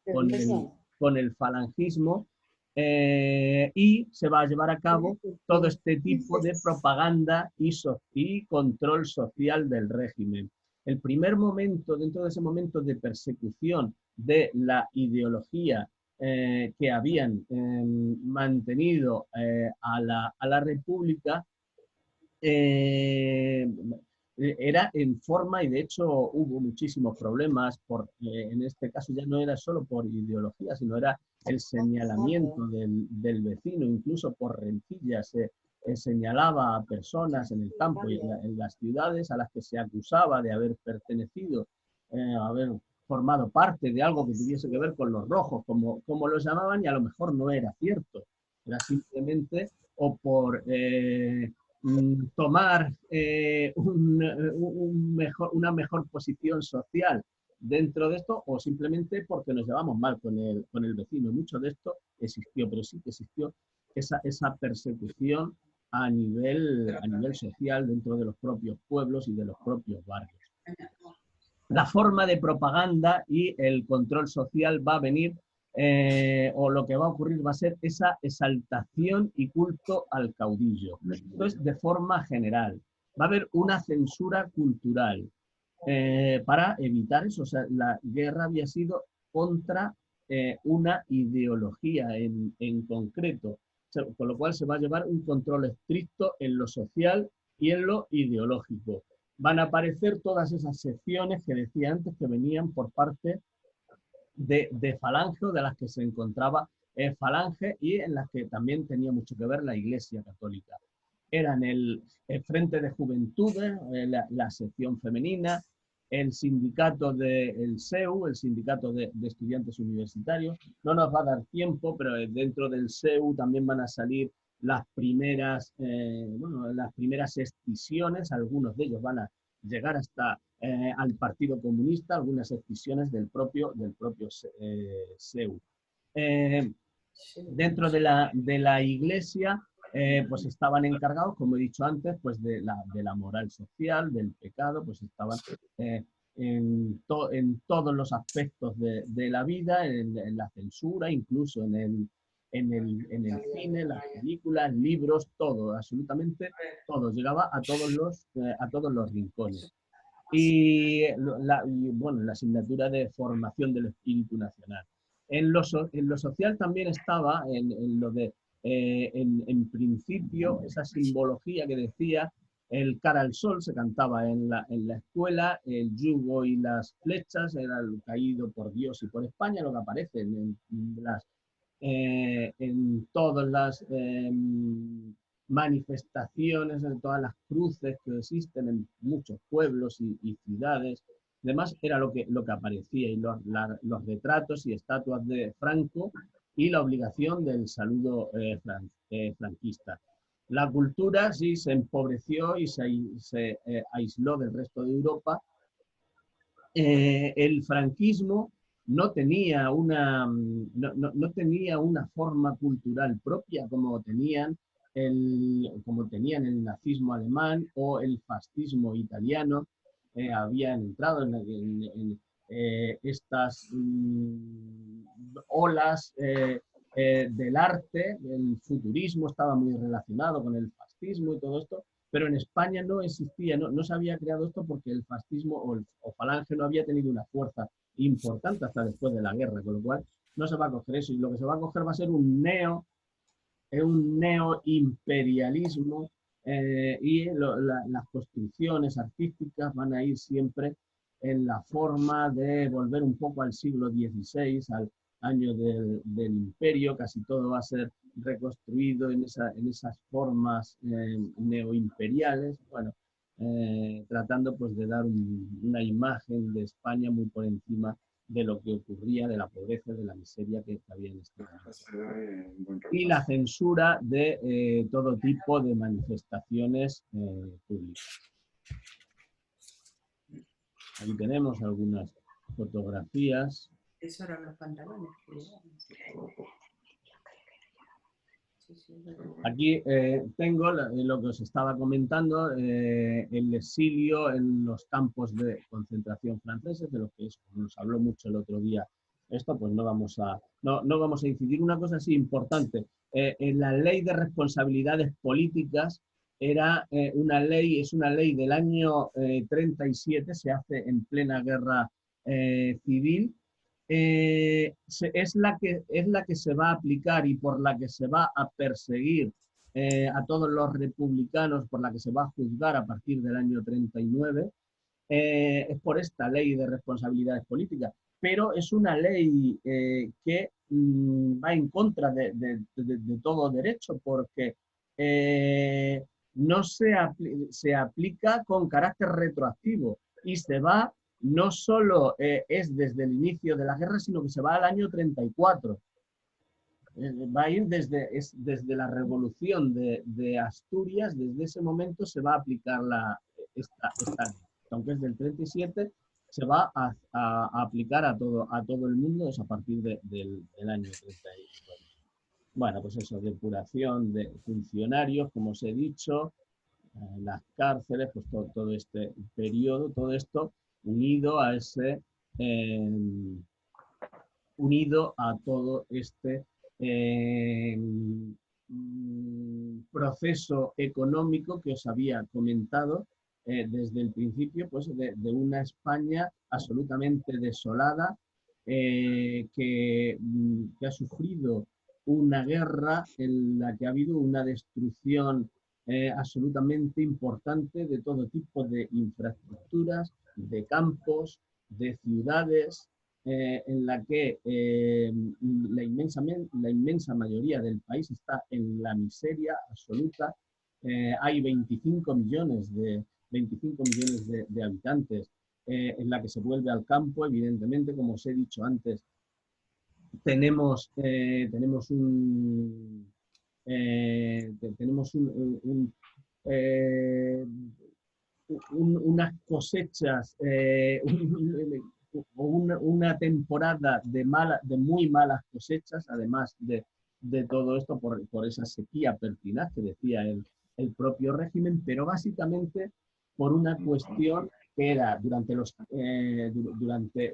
con el falangismo, y se va a llevar a cabo todo este tipo de propaganda y control social del régimen. El primer momento, dentro de ese momento de persecución de la ideología que habían mantenido a la República, era en forma, y de hecho hubo muchísimos problemas, en este caso ya no era solo por ideología, sino era el señalamiento del vecino, incluso por rencillas. Señalaba a personas en el campo y en las ciudades a las que se acusaba de haber pertenecido, haber formado parte de algo que tuviese que ver con los rojos, como los llamaban, y a lo mejor no era cierto, era simplemente o por tomar una mejor posición social dentro de esto, o simplemente porque nos llevamos mal con el vecino. Mucho de esto existió, pero sí que existió esa persecución a nivel social dentro de los propios pueblos y de los propios barrios. La forma de propaganda y el control social va a venir, o lo que va a ocurrir va a ser esa exaltación y culto al caudillo. Entonces, de forma general, va a haber una censura cultural para evitar eso. O sea, la guerra había sido contra una ideología en concreto, con lo cual se va a llevar un control estricto en lo social y en lo ideológico. Van a aparecer todas esas secciones que decía antes que venían por parte de Falange, de las que se encontraba Falange, y en las que también tenía mucho que ver la Iglesia Católica. Eran el Frente de Juventudes, la sección femenina, el sindicato del SEU, el sindicato de estudiantes universitarios. No nos va a dar tiempo, pero dentro del SEU también van a salir las primeras escisiones. Algunos de ellos van a llegar hasta al Partido Comunista, algunas escisiones del propio SEU. Dentro de la Iglesia, pues estaban encargados, como he dicho antes, pues de la moral social, del pecado, pues estaban en todos los aspectos de la vida, en la censura, incluso en el cine, las películas, libros, todo, absolutamente todo, llegaba a todos los rincones. Y la asignatura de formación del espíritu nacional. En lo social también estaba, en lo de, en principio, esa simbología que decía el cara al sol, se cantaba en la escuela, el yugo y las flechas, era el caído por Dios y por España, lo que aparece en todas las manifestaciones, en todas las cruces que existen en muchos pueblos y ciudades. Además, era lo que aparecía, y los retratos y estatuas de Franco y la obligación del saludo franquista. La cultura sí se empobreció y se aisló del resto de Europa. El franquismo no tenía no tenía una forma cultural propia como tenían el nazismo alemán o el fascismo italiano. Habían entrado en estas olas del arte. El futurismo estaba muy relacionado con el fascismo y todo esto, pero en España no existía, no se había creado esto porque el fascismo o Falange no había tenido una fuerza importante hasta después de la guerra, con lo cual no se va a coger eso, y lo que se va a coger va a ser un neoimperialismo, y las construcciones artísticas van a ir siempre en la forma de volver un poco al siglo XVI, al año del imperio. Casi todo va a ser reconstruido en esas formas neoimperiales, bueno, tratando pues de dar una imagen de España muy por encima de lo que ocurría, de la pobreza, de la miseria que había en este momento. Y la censura de todo tipo de manifestaciones públicas. Aquí tenemos algunas fotografías. Eso eran los pantalones. Aquí tengo lo que os estaba comentando, el exilio en los campos de concentración franceses, de lo que nos habló mucho el otro día. Esto pues no vamos a incidir. Una cosa así importante, en la ley de responsabilidades políticas es una ley del año 37, se hace en plena guerra civil. Es la que se va a aplicar y por la que se va a perseguir a todos los republicanos, por la que se va a juzgar a partir del año 39, es por esta ley de responsabilidades políticas. Pero es una ley que va en contra de todo derecho, porque no se aplica con carácter retroactivo y se va. No solo es desde el inicio de la guerra, sino que se va al año 34. Va a ir desde la revolución de Asturias, desde ese momento se va a aplicar esta ley. Aunque es del 37, se va a aplicar a todo el mundo, es a partir del año 39. Bueno, pues eso, depuración de funcionarios, como os he dicho, las cárceles, pues todo este periodo, todo esto unido a todo este proceso económico que os había comentado desde el principio, pues de una España absolutamente desolada, que ha sufrido una guerra en la que ha habido una destrucción absolutamente importante de todo tipo de infraestructuras, de campos, de ciudades, en la que la inmensa mayoría del país está en la miseria absoluta. Hay 25 millones de habitantes, en la que se vuelve al campo, evidentemente, como os he dicho antes. Tenemos unas cosechas o una temporada de muy malas cosechas, además de todo esto por esa sequía pertinaz que decía el propio régimen, pero básicamente por una cuestión que era durante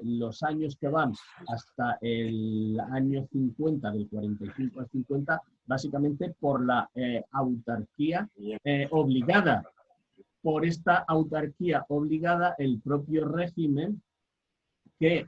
los años que van hasta el año 50, del 45 al 50, básicamente por la autarquía obligada. Por esta autarquía obligada, el propio régimen, que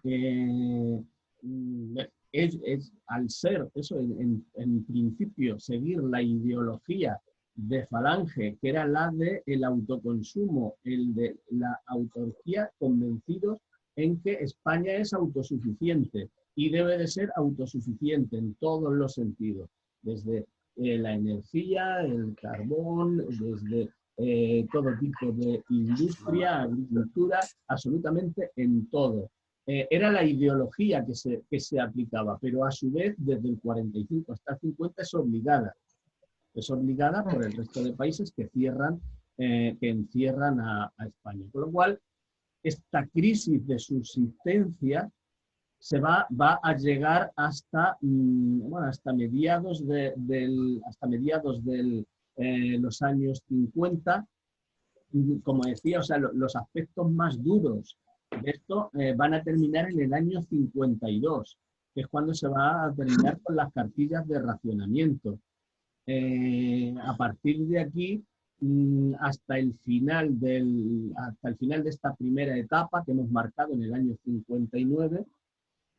al ser eso, en principio, seguir la ideología de Falange, que era la del autoconsumo, el de la autarquía, convencidos en que España es autosuficiente y debe de ser autosuficiente en todos los sentidos, desde la energía, el carbón, desde todo tipo de industria, agricultura, absolutamente en todo. era la ideología que se aplicaba, pero a su vez desde el 45 hasta el 50 es obligada. Es obligada por el resto de países que encierran a España. Con lo cual, esta crisis de subsistencia va a llegar hasta mediados de los años 50. Como decía, o sea, los aspectos más duros de esto van a terminar en el año 52, que es cuando se va a terminar con las cartillas de racionamiento. A partir de aquí, hasta el final de esta primera etapa que hemos marcado en el año 59,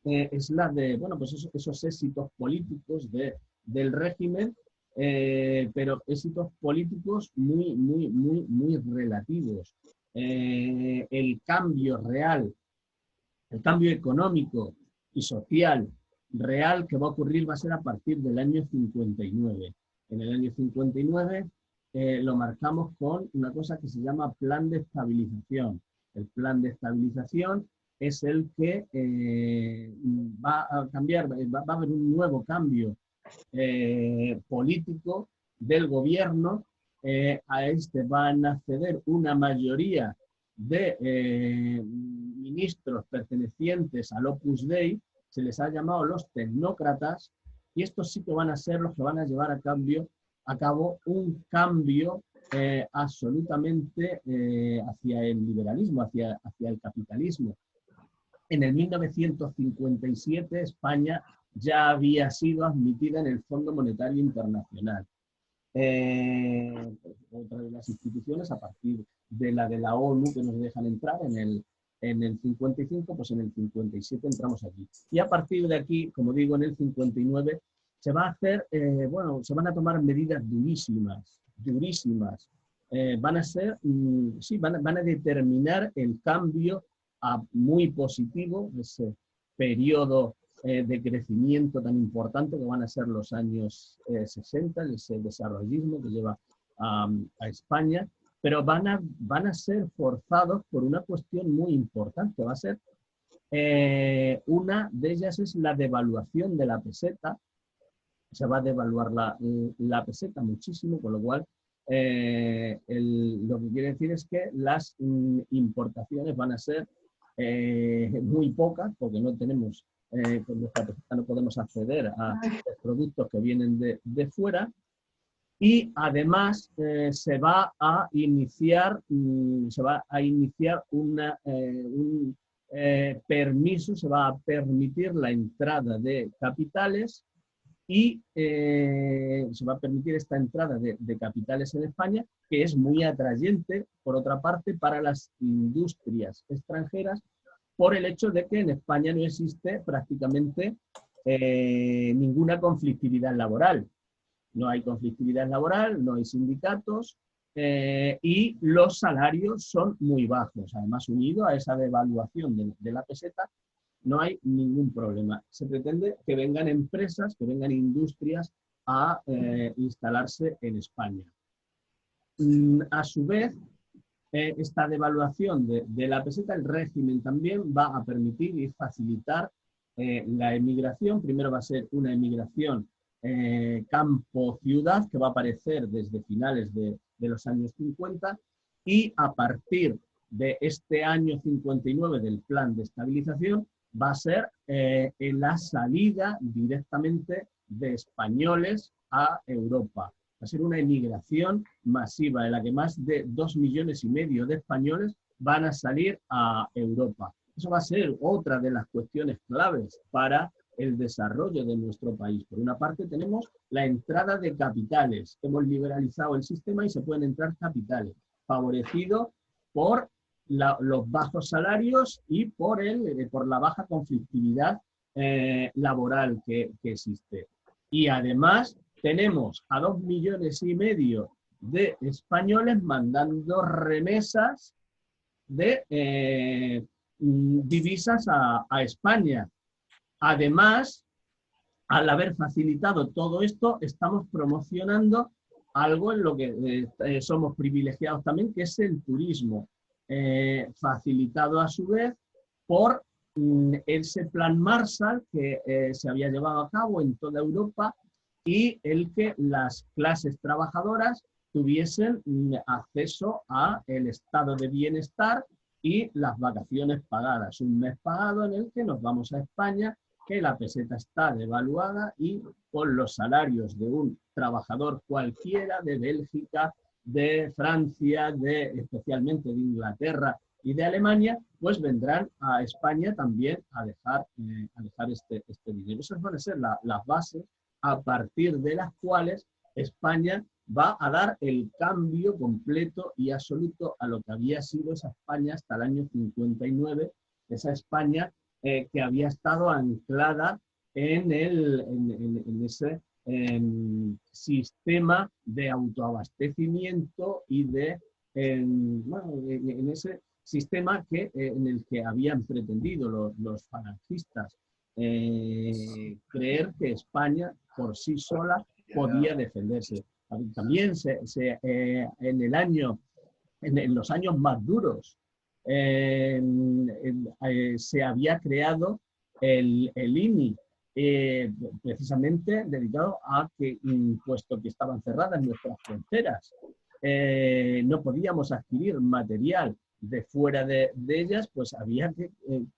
es la de, bueno, pues esos éxitos políticos del régimen, pero éxitos políticos muy relativos. El cambio real, el cambio económico y social real que va a ocurrir va a ser a partir del año 59. En el año 59 lo marcamos con una cosa que se llama plan de estabilización. El plan de estabilización es el que va a cambiar, va a haber un nuevo cambio político del gobierno. A este van a acceder una mayoría de ministros pertenecientes al Opus Dei, se les ha llamado los tecnócratas, y estos sí que van a ser los que van a llevar a cabo un cambio absolutamente hacia el liberalismo, hacia el capitalismo. En el 1957 España ya había sido admitida en el Fondo Monetario Internacional. Otra de las instituciones, a partir de la ONU, que nos dejan entrar en el 55, pues en el 57 entramos aquí. Y a partir de aquí, como digo, en el 59 se va a hacer, se van a tomar medidas durísimas. Van a determinar el cambio muy positivo, ese periodo de crecimiento tan importante que van a ser los años 60, ese desarrollismo que lleva a España, pero van a ser forzados por una cuestión muy importante. Va a ser, una de ellas es la devaluación de la peseta. Se va a devaluar la peseta muchísimo, con lo cual lo que quiere decir es que las importaciones van a ser muy pocas, porque no tenemos, con nuestra peseta no podemos acceder a los productos que vienen de fuera, y además se va a iniciar un permiso, se va a permitir la entrada de capitales, y se va a permitir esta entrada de capitales en España, que es muy atrayente, por otra parte, para las industrias extranjeras, por el hecho de que en España no existe prácticamente ninguna conflictividad laboral. No hay conflictividad laboral, no hay sindicatos, y los salarios son muy bajos. Además, unido a esa devaluación de la peseta, no hay ningún problema. Se pretende que vengan empresas, que vengan industrias a instalarse en España. A su vez, esta devaluación de la peseta, el régimen también va a permitir y facilitar la emigración. Primero va a ser una emigración campo-ciudad, que va a aparecer desde finales de los años 50, y a partir de este año 59 del plan de estabilización, va a ser en la salida directamente de españoles a Europa. Va a ser una emigración masiva en la que más de 2,5 millones de españoles van a salir a Europa. Eso va a ser otra de las cuestiones claves para el desarrollo de nuestro país. Por una parte tenemos la entrada de capitales. Hemos liberalizado el sistema y se pueden entrar capitales, favorecido por los bajos salarios y por la baja conflictividad laboral que existe. Y además tenemos a 2,5 millones de españoles mandando remesas de divisas a España. Además, al haber facilitado todo esto, estamos promocionando algo en lo que somos privilegiados también, que es el turismo, facilitado a su vez por ese plan Marshall que se había llevado a cabo en toda Europa y el que las clases trabajadoras tuviesen acceso a el estado de bienestar y las vacaciones pagadas. Un mes pagado en el que nos vamos a España, que la peseta está devaluada y con los salarios de un trabajador cualquiera de Bélgica, de Francia, especialmente de Inglaterra y de Alemania, pues vendrán a España también a dejar este dinero. Esas van a ser las bases a partir de las cuales España va a dar el cambio completo y absoluto a lo que había sido esa España hasta el año 59, esa España que había estado anclada en ese sistema de autoabastecimiento y en ese sistema en el que habían pretendido los falangistas creer que España por sí sola podía defenderse. También en los años más duros se había creado el INI, precisamente dedicado a que, puesto que estaban cerradas nuestras fronteras, no podíamos adquirir material de fuera de ellas, pues había que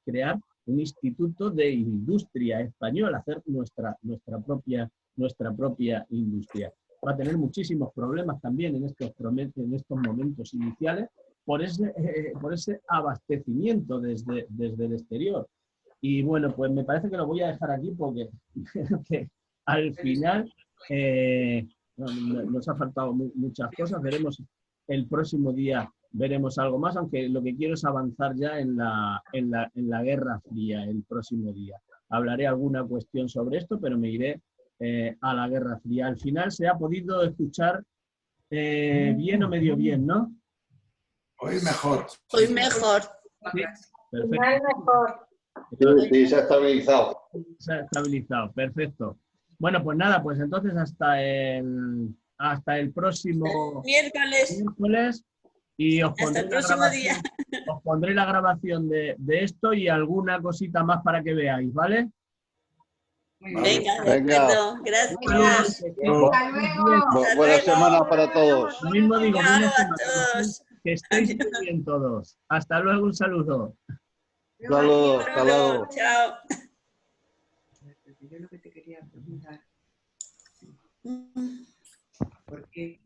crear un instituto de industria española, hacer nuestra propia industria. Va a tener muchísimos problemas también en estos momentos iniciales por ese abastecimiento desde el exterior. Y bueno, pues me parece que lo voy a dejar aquí porque que al final nos ha faltado muchas cosas. Veremos el próximo día, veremos algo más, aunque lo que quiero es avanzar ya en la Guerra Fría el próximo día. Hablaré alguna cuestión sobre esto, pero me iré a la Guerra Fría. Al final se ha podido escuchar bien o medio bien, ¿no? Hoy mejor. Hoy mejor. Sí, perfecto. Sí, se ha estabilizado. Se ha estabilizado, perfecto. Bueno, pues nada, pues entonces hasta el próximo miércoles y Hasta el próximo día. Os pondré la grabación de esto y alguna cosita más para que veáis, ¿vale? Venga, de acuerdo. Gracias. Hasta luego. Buena semana para todos. Lo mismo digo, Chao buena a semana. todos. Que estéis muy bien todos. Hasta luego, un saludo. Saludos, hasta luego. Chao. Yo lo que te quería preguntar, ¿por qué